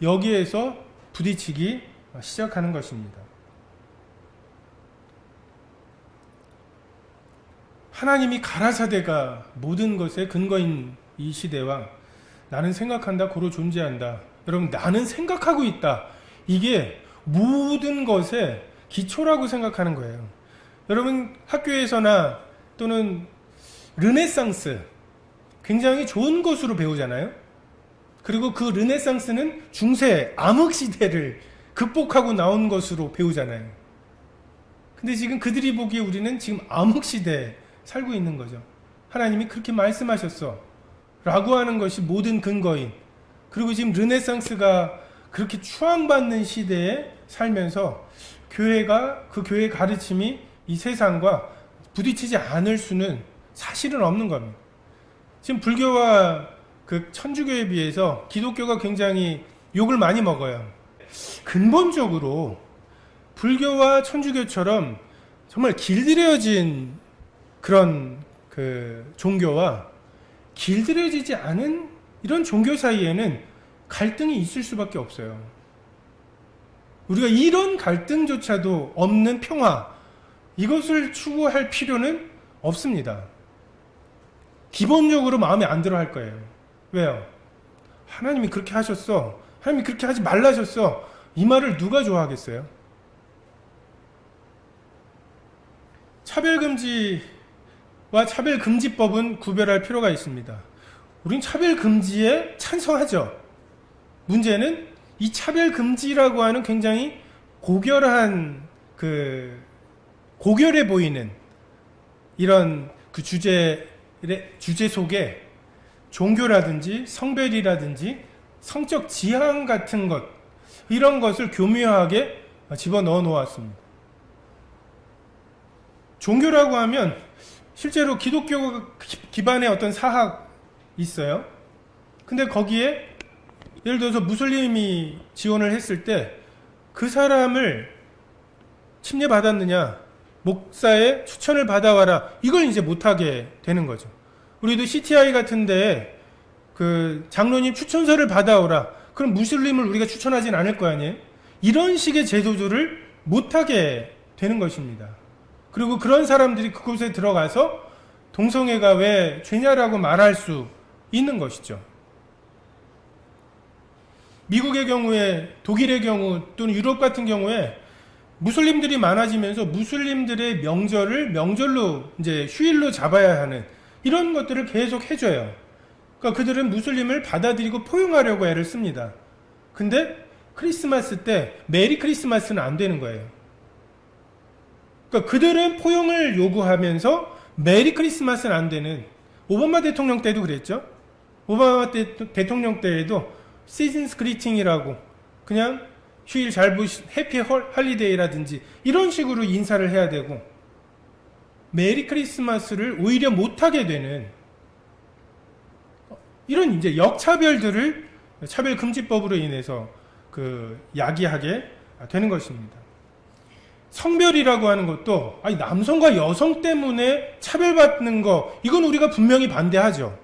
여기에서 부딪히기 시작하는 것입니다. 하나님이 가라사대가 모든 것의 근거인 이 시대와 나는 생각한다, 고로 존재한다, 여러분 나는 생각하고 있다, 이게 모든 것의 기초라고 생각하는 거예요. 여러분 학교에서나 또는 르네상스 굉장히 좋은 것으로 배우잖아요. 그리고 그 르네상스는 중세 암흑시대를 극복하고 나온 것으로 배우잖아요. 근데 지금 그들이 보기에 우리는 지금 암흑시대에 살고 있는 거죠. 하나님이 그렇게 말씀하셨어 라고 하는 것이 모든 근거인, 그리고 지금 르네상스가 그렇게 추앙받는 시대에 살면서 교회가, 그 교회의 가르침이 이 세상과 부딪히지 않을 수는 사실은 없는 겁니다. 지금 불교와 그 천주교에 비해서 기독교가 굉장히 욕을 많이 먹어요. 근본적으로 불교와 천주교처럼 정말 길들여진 그런 그 종교와 길들여지지 않은 이런 종교 사이에는 갈등이 있을 수밖에 없어요. 우리가 이런 갈등조차도 없는 평화, 이것을 추구할 필요는 없습니다. 기본적으로 마음에 안 들어 할 거예요. 왜요? 하나님이 그렇게 하셨어, 하나님이 그렇게 하지 말라셨어, 이 말을 누가 좋아하겠어요? 차별금지와 차별금지법은 구별할 필요가 있습니다. 우린 차별금지에 찬성하죠. 문제는 이 차별금지라고 하는 굉장히 고결해 보이는 이런 그 주제 속에 종교라든지 성별이라든지 성적 지향 같은 것, 이런 것을 교묘하게 집어넣어 놓았습니다. 종교라고 하면 실제로 기독교 기반의 어떤 사학 있어요. 근데 거기에 예를 들어서 무슬림이 지원을 했을 때 그 사람을 침례받았느냐, 목사의 추천을 받아와라, 이걸 이제 못하게 되는 거죠. 우리도 CTI 같은데 그 장로님 추천서를 받아오라, 그럼 무슬림을 우리가 추천하진 않을 거 아니에요. 이런 식의 제도들을 못하게 되는 것입니다. 그리고 그런 사람들이 그곳에 들어가서 동성애가 왜 죄냐라고 말할 수 있는 것이죠. 미국의 경우에, 독일의 경우 또는 유럽 같은 경우에 무슬림들이 많아지면서 무슬림들의 명절을 명절로 이제 휴일로 잡아야 하는 이런 것들을 계속 해줘요. 그러니까 그들은 무슬림을 받아들이고 포용하려고 애를 씁니다. 근데 크리스마스 때 메리 크리스마스는 안 되는 거예요. 그러니까 그들은 포용을 요구하면서 메리 크리스마스는 안 되는, 오바마 대통령 때도 그랬죠. 오바마 대통령 때에도 시즌스 그리팅이라고 그냥 휴일 잘 보시, 해피 할리데이라든지 이런 식으로 인사를 해야 되고, 메리 크리스마스를 오히려 못하게 되는 이런 이제 역차별들을 차별금지법으로 인해서 야기하게 되는 것입니다. 성별이라고 하는 것도, 아니 남성과 여성 때문에 차별받는 거, 이건 우리가 분명히 반대하죠.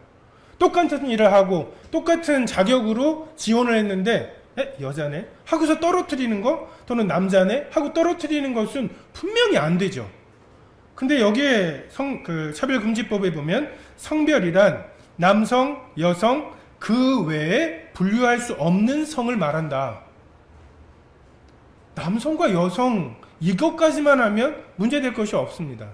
똑같은 일을 하고 똑같은 자격으로 지원을 했는데 여자네 하고서 떨어뜨리는 거, 또는 남자네 하고 떨어뜨리는 것은 분명히 안 되죠. 근데 여기에 차별금지법에 보면 성별이란 남성, 여성 그 외에 분류할 수 없는 성을 말한다. 남성과 여성 이것까지만 하면 문제될 것이 없습니다.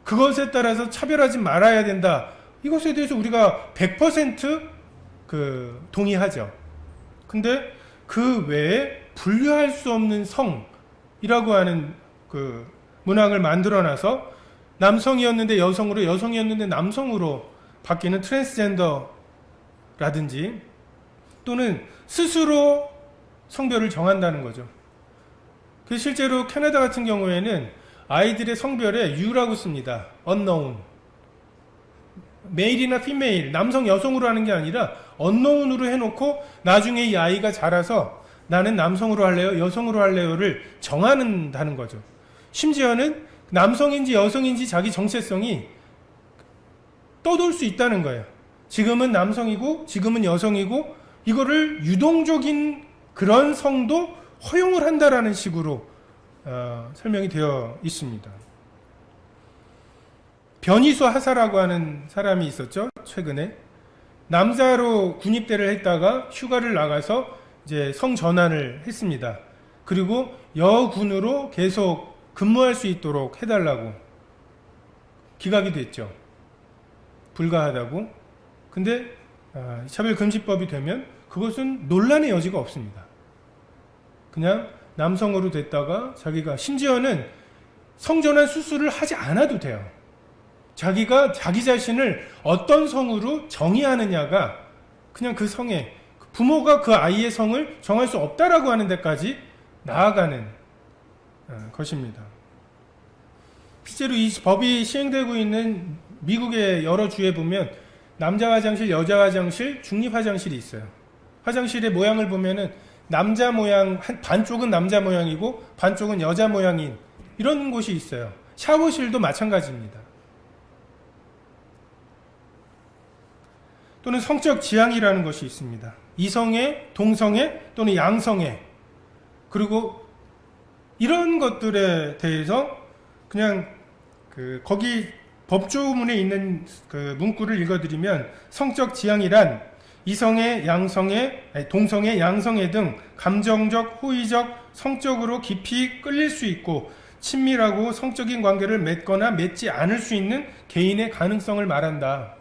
그것에 따라서 차별하지 말아야 된다, 이것에 대해서 우리가 100% 동의하죠. 근데 그 외에 분류할 수 없는 성이라고 하는 문항을 만들어놔서 남성이었는데 여성으로, 여성이었는데 남성으로 바뀌는 트랜스젠더라든지, 또는 스스로 성별을 정한다는 거죠. 실제로 캐나다 같은 경우에는 아이들의 성별에 U라고 씁니다. unknown. 메일이나 피메일, 남성, 여성으로 하는 게 아니라 unknown으로 해놓고 나중에 이 아이가 자라서 나는 남성으로 할래요, 여성으로 할래요를 정한다는 거죠. 심지어는 남성인지 여성인지 자기 정체성이 떠돌 수 있다는 거예요. 지금은 남성이고 지금은 여성이고, 이거를 유동적인 그런 성도 허용을 한다라는 식으로 설명이 되어 있습니다. 변희수 하사라고 하는 사람이 있었죠. 최근에 남자로 군입대를 했다가 휴가를 나가서 이제 성전환을 했습니다. 그리고 여군으로 계속 근무할 수 있도록 해달라고 기각이 됐죠. 불가하다고. 근데 차별금지법이 되면 그것은 논란의 여지가 없습니다. 그냥 남성으로 됐다가 자기가, 심지어는 성전환 수술을 하지 않아도 돼요. 자기가 자기 자신을 어떤 성으로 정의하느냐가 그냥 그 성에, 부모가 그 아이의 성을 정할 수 없다라고 하는 데까지 나아가는 것입니다. 실제로 이 법이 시행되고 있는 미국의 여러 주에 보면 남자 화장실, 여자 화장실, 중립 화장실이 있어요. 화장실의 모양을 보면은 남자 모양, 반쪽은 남자 모양이고 반쪽은 여자 모양인 이런 곳이 있어요. 샤워실도 마찬가지입니다. 또는 성적 지향이라는 것이 있습니다. 이성애, 동성애 또는 양성애, 그리고 이런 것들에 대해서 그냥 거기 법조문에 있는 문구를 읽어드리면, 성적 지향이란 이성애, 양성애, 동성애, 양성애 등 감정적, 호의적, 성적으로 깊이 끌릴 수 있고 친밀하고 성적인 관계를 맺거나 맺지 않을 수 있는 개인의 가능성을 말한다.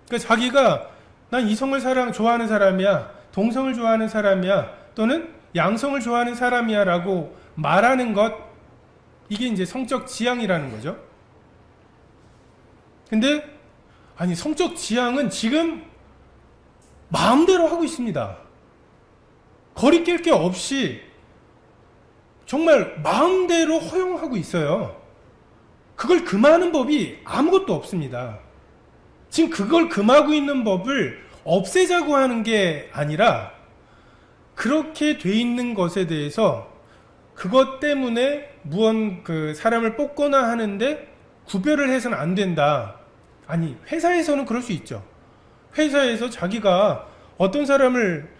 그러니까 자기가 난 이성을 좋아하는 사람이야, 동성을 좋아하는 사람이야, 또는 양성을 좋아하는 사람이야 라고 말하는 것, 이게 이제 성적 지향이라는 거죠. 근데 아니, 성적 지향은 지금 마음대로 하고 있습니다. 거리 낄 게 없이 정말 마음대로 허용하고 있어요. 그걸 금하는 법이 아무것도 없습니다. 지금 그걸 금하고 있는 법을 없애자고 하는 게 아니라, 그렇게 돼 있는 것에 대해서 그것 때문에 사람을 뽑거나 하는데 구별을 해서는 안 된다. 아니, 회사에서는 그럴 수 있죠. 회사에서 자기가 어떤 사람을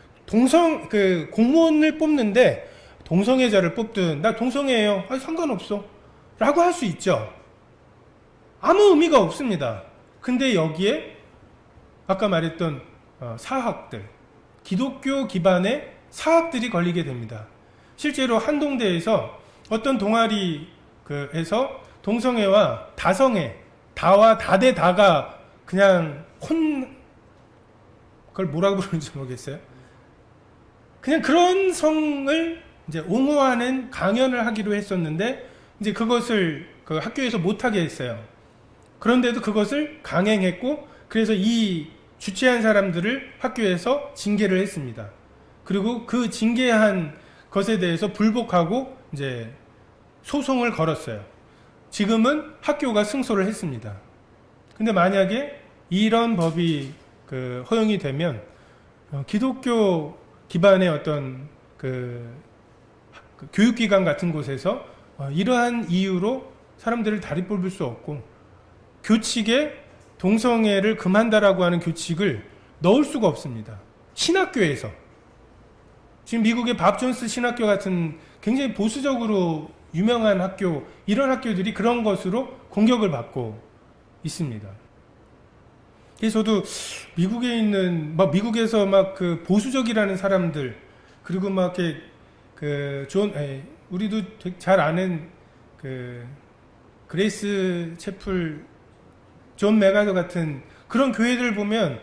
공무원을 뽑는데 동성애자를 뽑든, 나 동성애예요, 상관없어 라고 할 수 있죠. 아무 의미가 없습니다. 근데 여기에 아까 말했던 사학들, 기독교 기반의 사학들이 걸리게 됩니다. 실제로 한동대에서 어떤 동아리에서 동성애와 다성애, 다와 다대 다가 그냥 그걸 뭐라고 부르는지 모르겠어요. 그냥 그런 성을 이제 옹호하는 강연을 하기로 했었는데, 이제 그것을 그 학교에서 못하게 했어요. 그런데도 그것을 강행했고, 그래서 이 주최한 사람들을 학교에서 징계를 했습니다. 그리고 그 징계한 것에 대해서 불복하고 이제 소송을 걸었어요. 지금은 학교가 승소를 했습니다. 근데 만약에 이런 법이 허용이 되면 기독교 기반의 어떤 교육기관 같은 곳에서 이러한 이유로 사람들을 다리 뽑을 수 없고, 교칙에 동성애를 금한다라고 하는 교칙을 넣을 수가 없습니다. 신학교에서 지금 미국의 밥 존스 신학교 같은 굉장히 보수적으로 유명한 학교, 이런 학교들이 그런 것으로 공격을 받고 있습니다. 그래서 저도 미국에 있는 미국에서 보수적이라는 사람들, 그리고 우리도 잘 아는 그레이스 채플 존 메가더 같은 그런 교회들 보면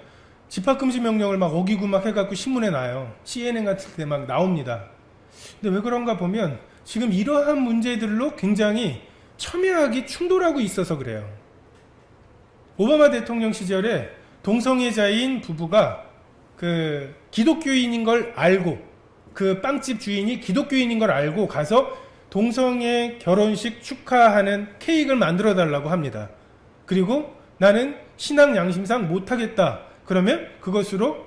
집합금지 명령을 어기고 해갖고 신문에 나요. CNN 같은 데 나옵니다. 근데 왜 그런가 보면 지금 이러한 문제들로 굉장히 첨예하게 충돌하고 있어서 그래요. 오바마 대통령 시절에 동성애자인 부부가 기독교인인 걸 알고, 그 빵집 주인이 기독교인인 걸 알고 가서 동성애 결혼식 축하하는 케이크를 만들어 달라고 합니다. 그리고 나는 신앙 양심상 못하겠다. 그러면 그것으로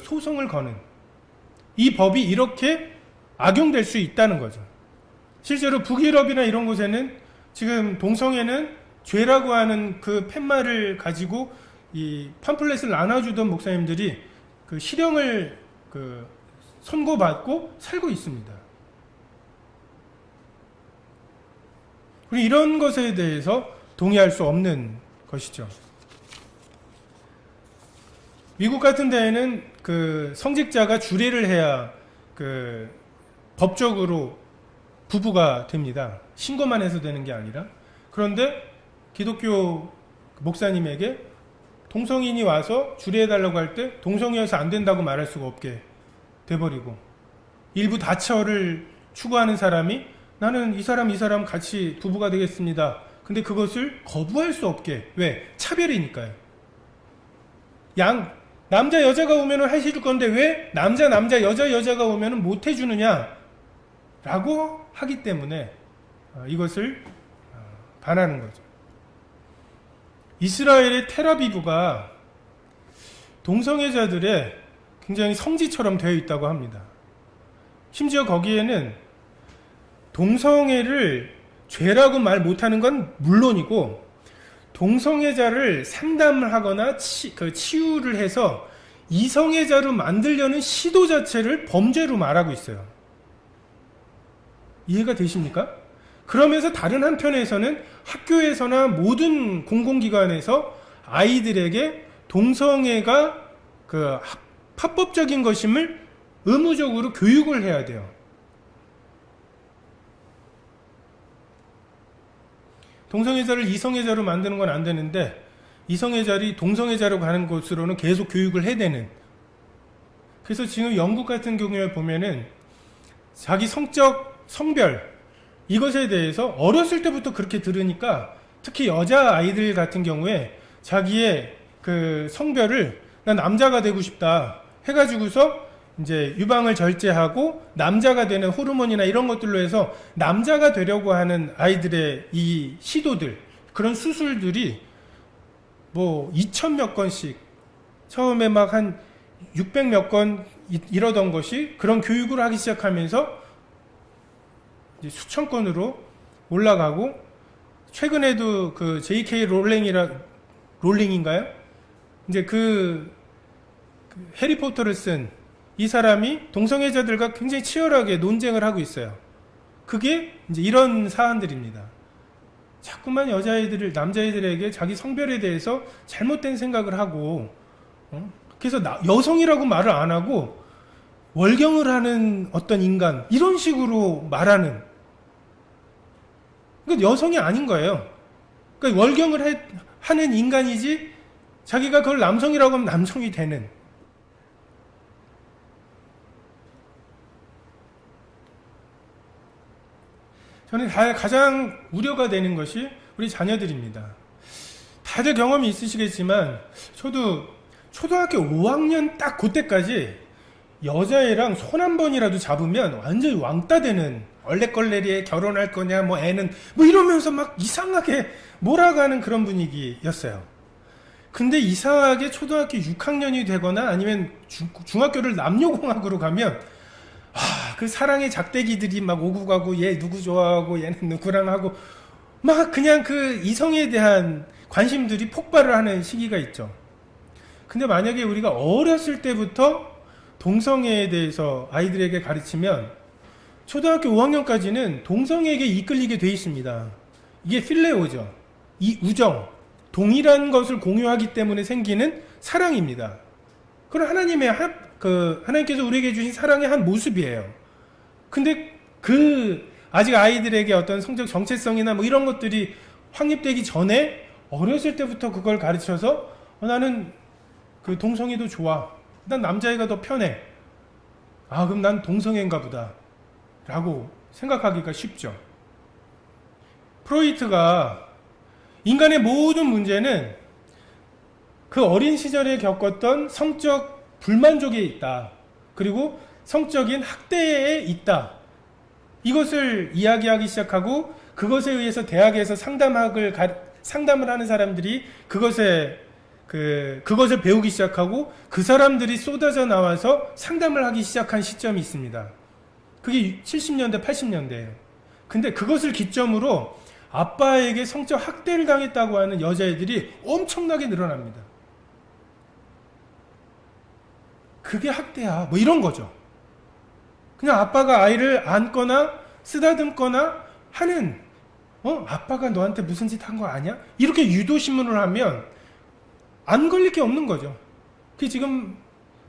소송을 거는, 이 법이 이렇게 악용될 수 있다는 거죠. 실제로 북유럽이나 이런 곳에는 지금 동성애는 죄라고 하는 그 팻말을 가지고 이 팜플렛을 나눠주던 목사님들이 실형을 선고받고 살고 있습니다. 우리 이런 것에 대해서 동의할 수 없는 것이죠. 미국 같은 데에는 성직자가 주례를 해야 법적으로 부부가 됩니다. 신고만 해서 되는 게 아니라. 그런데 기독교 목사님에게 동성인이 와서 주례해달라고 할 때 동성이어서 안 된다고 말할 수가 없게 돼버리고, 일부 다처를 추구하는 사람이 나는 이 사람 같이 부부가 되겠습니다. 근데 그것을 거부할 수 없게. 왜? 차별이니까요. 남자 여자가 오면 해줄 건데 왜 남자 여자가 오면 못 해주느냐 라고 하기 때문에 이것을 반하는 거죠. 이스라엘의 텔아비브가 동성애자들의 굉장히 성지처럼 되어 있다고 합니다. 심지어 거기에는 동성애를 죄라고 말 못하는 건 물론이고, 동성애자를 상담을 하거나 치유를 해서 이성애자로 만들려는 시도 자체를 범죄로 말하고 있어요. 이해가 되십니까? 그러면서 다른 한편에서는 학교에서나 모든 공공기관에서 아이들에게 동성애가 합법적인 것임을 의무적으로 교육을 해야 돼요. 동성애자를 이성애자로 만드는 건 안 되는데 이성애자리 동성애자로 가는 곳으로는 계속 교육을 해대는. 그래서 지금 영국 같은 경우에 보면은 자기 성적 성별 이것에 대해서 어렸을 때부터 그렇게 들으니까 특히 여자 아이들 같은 경우에 자기의 그 성별을 난 남자가 되고 싶다 해가지고서 이제 유방을 절제하고 남자가 되는 호르몬이나 이런 것들로 해서 남자가 되려고 하는 아이들의 이 시도들, 그런 수술들이 뭐 2000몇 건씩 처음에 막 한 600몇 건 이러던 것이 그런 교육을 하기 시작하면서 이제 수천 건으로 올라가고, 최근에도 그 J.K. 롤링인가요? 이제 그 해리포터를 쓴 이 사람이 동성애자들과 굉장히 치열하게 논쟁을 하고 있어요. 그게 이제 이런 사안들입니다. 자꾸만 남자애들에게 자기 성별에 대해서 잘못된 생각을 하고, 그래서 여성이라고 말을 안 하고 월경을 하는 어떤 인간 이런 식으로 말하는, 그러니까 여성이 아닌 거예요. 그러니까 월경을 하는 인간이지 자기가 그걸 남성이라고 하면 남성이 되는. 저는 가장 우려가 되는 것이 우리 자녀들입니다. 다들 경험이 있으시겠지만 저도 초등학교 5학년 딱 그때까지 여자애랑 손 한 번이라도 잡으면 완전히 왕따 되는, 얼레걸레리에 결혼할 거냐 뭐 애는 뭐 이러면서 막 이상하게 몰아가는 그런 분위기였어요. 근데 이상하게 초등학교 6학년이 되거나 아니면 중학교를 남녀공학으로 가면 그 사랑의 작대기들이 막 오고 가고, 얘 누구 좋아하고 얘는 누구랑 하고 막 그냥 그 이성에 대한 관심들이 폭발을 하는 시기가 있죠. 근데 만약에 우리가 어렸을 때부터 동성애에 대해서 아이들에게 가르치면 초등학교 5학년까지는 동성애에게 이끌리게 돼 있습니다. 이게 필레오죠. 이 우정, 동일한 것을 공유하기 때문에 생기는 사랑입니다. 그건 하나님께서 우리에게 주신 사랑의 한 모습이에요. 근데 아직 아이들에게 어떤 성적 정체성이나 뭐 이런 것들이 확립되기 전에 어렸을 때부터 그걸 가르쳐서 나는 그 동성애도 좋아, 난 남자애가 더 편해, 그럼 난 동성애인가 보다 라고 생각하기가 쉽죠. 프로이트가 인간의 모든 문제는 그 어린 시절에 겪었던 성적 불만족에 있다, 그리고 성적인 학대에 있다, 이것을 이야기하기 시작하고, 그것에 의해서 대학에서 상담을 하는 사람들이 그것을 배우기 시작하고, 그 사람들이 쏟아져 나와서 상담을 하기 시작한 시점이 있습니다. 그게 70년대 80년대예요 근데 그것을 기점으로 아빠에게 성적 학대를 당했다고 하는 여자애들이 엄청나게 늘어납니다. 그게 학대야 뭐 이런 거죠. 그냥 아빠가 아이를 안거나 쓰다듬거나 하는, 아빠가 너한테 무슨 짓 한 거 아니야? 이렇게 유도신문을 하면 안 걸릴 게 없는 거죠. 지금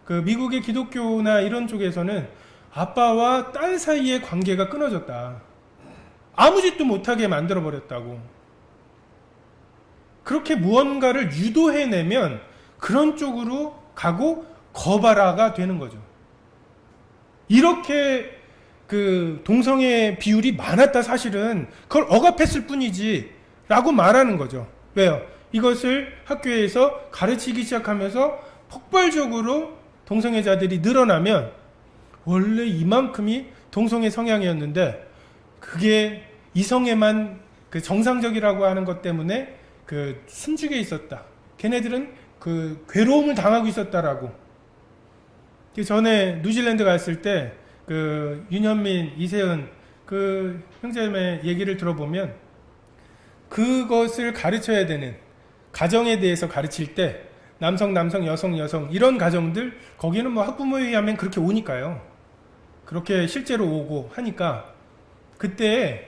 그 미국의 기독교나 이런 쪽에서는 아빠와 딸 사이의 관계가 끊어졌다, 아무 짓도 못하게 만들어버렸다고. 그렇게 무언가를 유도해내면 그런 쪽으로 가고 거바라가 되는 거죠. 이렇게 그 동성애 비율이 많았다, 사실은 그걸 억압했을 뿐이지 라고 말하는 거죠. 왜요? 이것을 학교에서 가르치기 시작하면서 폭발적으로 동성애자들이 늘어나면 원래 이만큼이 동성애 성향이었는데 그게 이성애만 그 정상적이라고 하는 것 때문에 그 숨죽여 있었다, 걔네들은 그 괴로움을 당하고 있었다라고. 전에 뉴질랜드 갔을 때 그 윤현민, 이세은 그 형제의 얘기를 들어보면 그것을 가르쳐야 되는 가정에 대해서 가르칠 때 남성, 여성 이런 가정들, 거기는 뭐 학부모에 의하면 그렇게 오니까요. 그렇게 실제로 오고 하니까 그때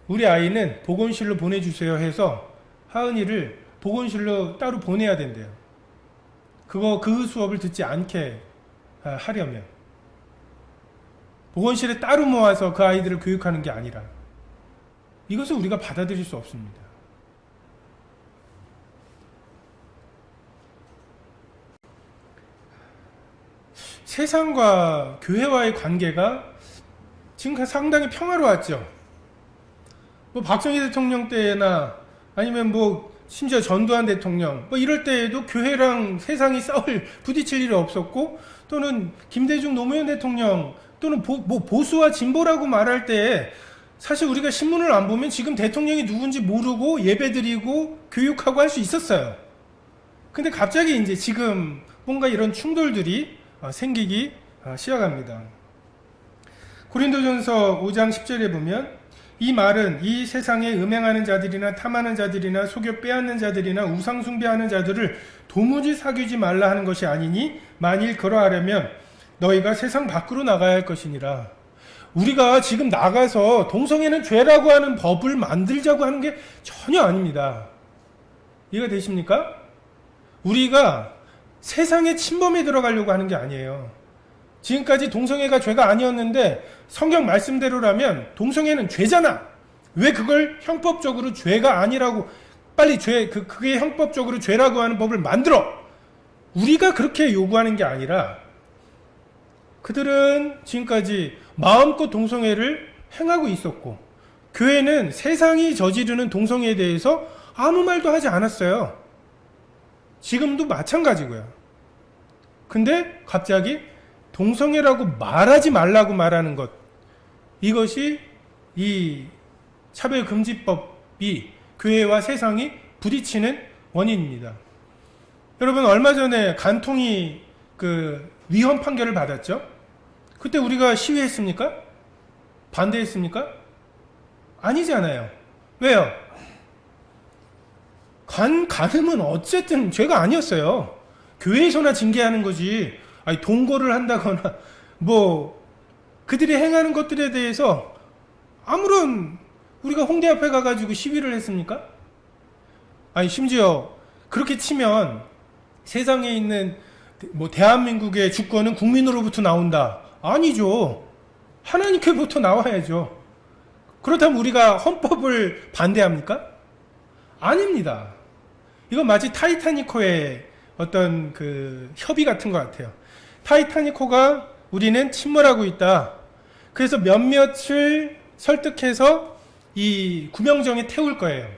우리 아이는 보건실로 보내주세요 해서 하은이를 보건실로 따로 보내야 된대요. 그 수업을 듣지 않게 하려면 보건실에 따로 모아서 그 아이들을 교육하는 게 아니라, 이것을 우리가 받아들일 수 없습니다. 세상과 교회와의 관계가 지금 상당히 평화로웠죠. 뭐 박정희 대통령 때나 아니면 뭐 심지어 전두환 대통령 뭐 이럴 때에도 교회랑 세상이 부딪힐 일이 없었고, 또는 김대중 노무현 대통령 또는 보수와 진보라고 말할 때 사실 우리가 신문을 안 보면 지금 대통령이 누군지 모르고 예배드리고 교육하고 할 수 있었어요. 근데 갑자기 이제 지금 뭔가 이런 충돌들이 생기기 시작합니다. 고린도전서 5장 10절에 보면, 이 말은 이 세상에 음행하는 자들이나 탐하는 자들이나 속여 빼앗는 자들이나 우상 숭배하는 자들을 도무지 사귀지 말라 하는 것이 아니니 만일 그러하려면 너희가 세상 밖으로 나가야 할 것이니라. 우리가 지금 나가서 동성애는 죄라고 하는 법을 만들자고 하는 게 전혀 아닙니다. 이해가 되십니까? 우리가 세상의 침범에 들어가려고 하는 게 아니에요. 지금까지 동성애가 죄가 아니었는데 성경 말씀대로라면 동성애는 죄잖아. 왜 그걸 형법적으로 죄가 아니라고 빨리 그게 형법적으로 죄라고 하는 법을 만들어. 우리가 그렇게 요구하는 게 아니라 그들은 지금까지 마음껏 동성애를 행하고 있었고, 교회는 세상이 저지르는 동성애에 대해서 아무 말도 하지 않았어요. 지금도 마찬가지고요. 근데 갑자기 동성애라고 말하지 말라고 말하는 것, 이것이 이 차별금지법이 교회와 세상이 부딪히는 원인입니다. 여러분, 얼마 전에 간통이 위헌 판결을 받았죠? 그때 우리가 시위했습니까? 반대했습니까? 아니잖아요. 왜요? 간음은 어쨌든 죄가 아니었어요. 교회에서나 징계하는 거지. 아니, 동거를 한다거나 뭐 그들이 행하는 것들에 대해서 아무런, 우리가 홍대 앞에 가가지고 시위를 했습니까? 아니, 심지어 그렇게 치면 세상에 있는 뭐 대한민국의 주권은 국민으로부터 나온다. 아니죠. 하나님께부터 나와야죠. 그렇다면 우리가 헌법을 반대합니까? 아닙니다. 이건 마치 타이타닉호의 어떤 협의 같은 것 같아요. 타이타닉호가 우리는 침몰하고 있다. 그래서 몇몇을 설득해서 이 구명정에 태울 거예요.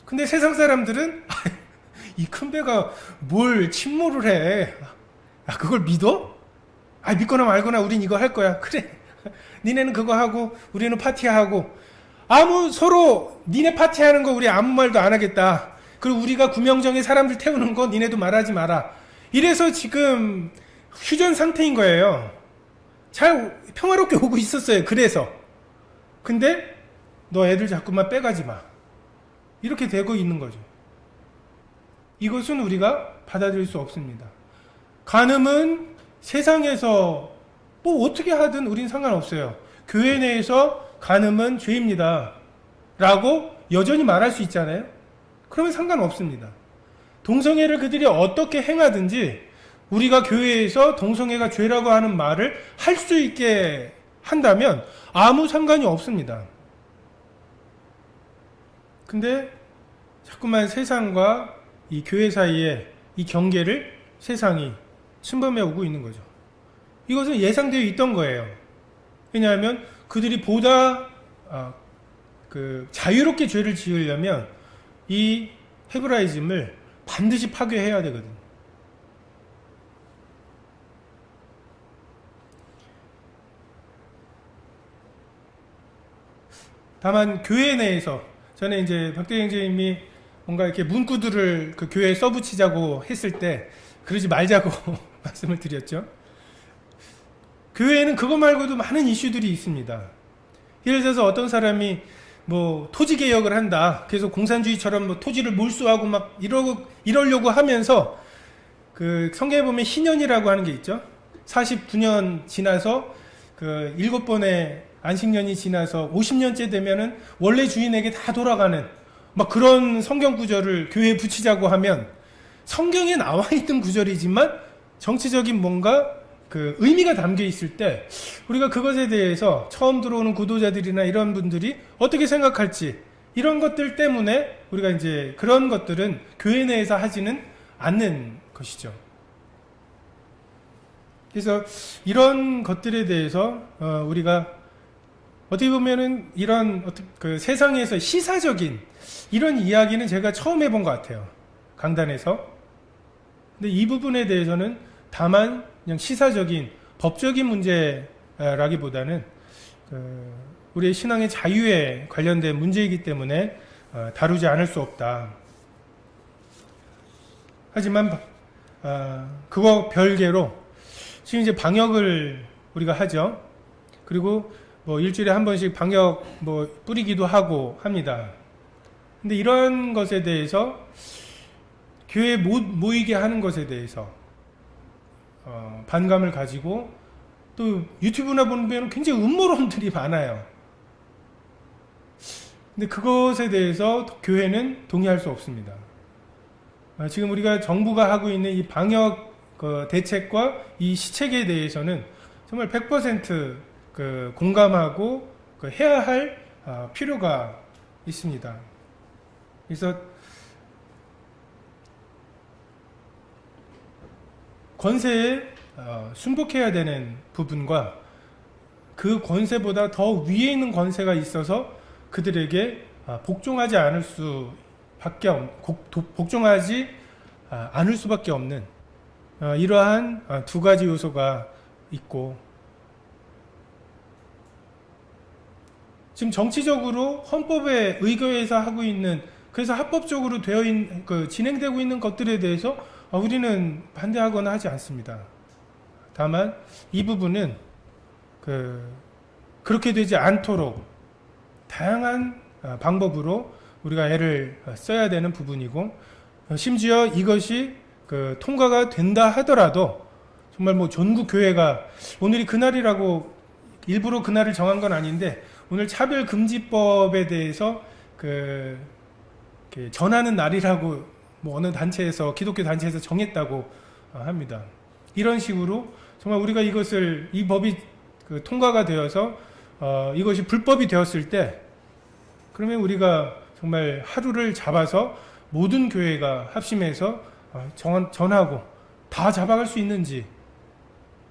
근데 세상 사람들은 이 큰 배가 뭘 침몰을 해. 그걸 믿어? 믿거나 말거나 우린 이거 할 거야. 그래. 니네는 그거 하고 우리는 파티하고, 서로 니네 파티하는 거 우리 아무 말도 안 하겠다. 그리고 우리가 구명정에 사람들 태우는 거 니네도 말하지 마라. 이래서 지금 휴전 상태인 거예요. 잘 평화롭게 오고 있었어요. 그래서. 근데 너 애들 자꾸만 빼가지 마. 이렇게 되고 있는 거죠. 이것은 우리가 받아들일 수 없습니다. 간음은 세상에서 뭐 어떻게 하든 우린 상관없어요. 교회 내에서 간음은 죄입니다. 라고 여전히 말할 수 있잖아요. 그러면 상관없습니다. 동성애를 그들이 어떻게 행하든지 우리가 교회에서 동성애가 죄라고 하는 말을 할 수 있게 한다면 아무 상관이 없습니다. 근데 자꾸만 세상과 이 교회 사이에 이 경계를 세상이 침범해 오고 있는 거죠. 이것은 예상되어 있던 거예요. 왜냐하면 그들이 보다 자유롭게 죄를 지으려면 이 헤브라이즘을 반드시 파괴해야 되거든. 다만 교회 내에서 전에 이제 박대경 선생님이 뭔가 이렇게 문구들을 그 교회에 써붙이자고 했을 때 그러지 말자고 말씀을 드렸죠. 교회에는 그거 말고도 많은 이슈들이 있습니다. 예를 들어서 어떤 사람이 뭐 토지 개혁을 한다. 그래서 공산주의처럼 뭐 토지를 몰수하고 막 이러려고 하면서 성경에 보면 희년이라고 하는 게 있죠. 49년 지나서 7번의 안식년이 지나서 50년째 되면은 원래 주인에게 다 돌아가는 막 그런 성경 구절을 교회에 붙이자고 하면 성경에 나와 있는 구절이지만 정치적인 뭔가 그 의미가 담겨 있을 때 우리가 그것에 대해서 처음 들어오는 구도자들이나 이런 분들이 어떻게 생각할지 이런 것들 때문에 우리가 이제 그런 것들은 교회 내에서 하지는 않는 것이죠. 그래서 이런 것들에 대해서 우리가 어떻게 보면은 이런 그 세상에서 시사적인 이런 이야기는 제가 처음 해본 것 같아요. 강단에서. 근데 이 부분에 대해서는 다만 그냥 시사적인 법적인 문제라기보다는 우리의 신앙의 자유에 관련된 문제이기 때문에 다루지 않을 수 없다. 하지만 그거 별개로 지금 이제 방역을 우리가 하죠. 그리고 뭐 일주일에 한 번씩 방역 뭐 뿌리기도 하고 합니다. 근데 이런 것에 대해서 교회에 모이게 하는 것에 대해서 반감을 가지고 또 유튜브나 보면 굉장히 음모론들이 많아요. 근데 그것에 대해서 교회는 동의할 수 없습니다. 지금 우리가 정부가 하고 있는 이 방역 대책과 이 시책에 대해서는 정말 100% 공감하고 해야 할 필요가 있습니다. 그래서 권세에 순복해야 되는 부분과 그 권세보다 더 위에 있는 권세가 있어서 그들에게 복종하지 않을 수밖에 없는 이러한 두 가지 요소가 있고, 지금 정치적으로 헌법에 의거해서 하고 있는, 그래서 합법적으로 진행되고 있는 것들에 대해서 우리는 반대하거나 하지 않습니다. 다만 이 부분은 그렇게 되지 않도록 다양한 방법으로 우리가 애를 써야 되는 부분이고, 심지어 이것이 통과가 된다 하더라도 정말 뭐 전국 교회가 오늘이 그날이라고 일부러 그날을 정한 건 아닌데, 오늘 차별금지법에 대해서 전하는 날이라고 뭐 어느 단체에서, 기독교 단체에서 정했다고 합니다. 이런 식으로 정말 우리가 이 법이 통과가 되어서 이것이 불법이 되었을 때, 그러면 우리가 정말 하루를 잡아서 모든 교회가 합심해서 전하고 다 잡아갈 수 있는지,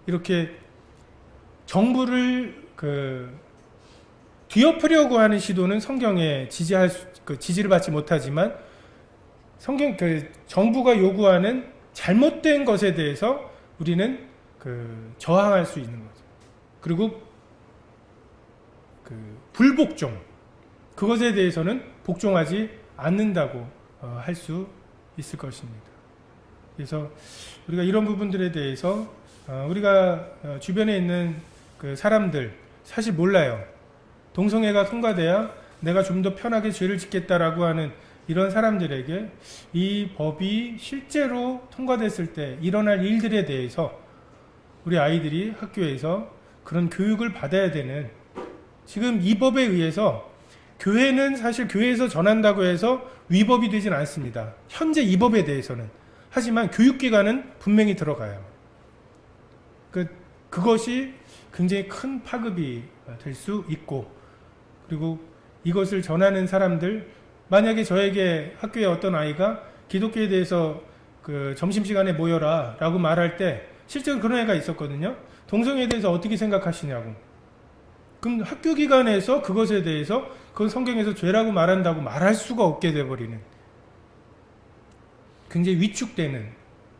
이렇게 정부를 뒤엎으려고 하는 시도는 성경에 지지를 받지 못하지만, 정부가 요구하는 잘못된 것에 대해서 우리는 저항할 수 있는 거죠. 그리고 불복종, 그것에 대해서는 복종하지 않는다고 할 수 있을 것입니다. 그래서 우리가 이런 부분들에 대해서 우리가 주변에 있는 사람들 사실 몰라요. 동성애가 통과돼야 내가 좀 더 편하게 죄를 짓겠다라고 하는 이런 사람들에게 이 법이 실제로 통과됐을 때 일어날 일들에 대해서 우리 아이들이 학교에서 그런 교육을 받아야 되는, 지금 이 법에 의해서 교회는 사실 교회에서 전한다고 해서 위법이 되진 않습니다. 현재 이 법에 대해서는. 하지만 교육기관은 분명히 들어가요. 그것이 굉장히 큰 파급이 될 수 있고, 그리고 이것을 전하는 사람들, 만약에 저에게 학교에 어떤 아이가 기독교에 대해서 점심시간에 모여라 라고 말할 때, 실제로 그런 애가 있었거든요. 동성애에 대해서 어떻게 생각하시냐고. 그럼 학교 기관에서 그것에 대해서 그건 성경에서 죄라고 말한다고 말할 수가 없게 돼버리는, 굉장히 위축되는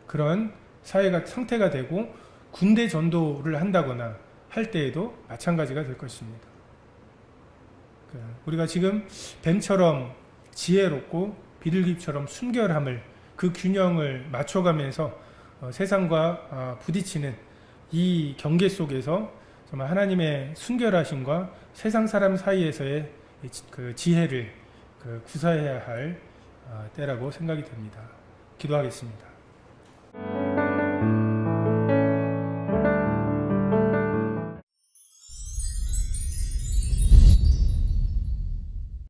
그런 상태가 되고, 군대 전도를 한다거나 할 때에도 마찬가지가 될 것입니다. 우리가 지금 뱀처럼 지혜롭고 비둘기처럼 순결함을, 그 균형을 맞춰가면서 세상과 부딪히는 이 경계 속에서 정말 하나님의 순결하심과 세상 사람 사이에서의 지혜를 구사해야 할 때라고 생각이 됩니다. 기도하겠습니다.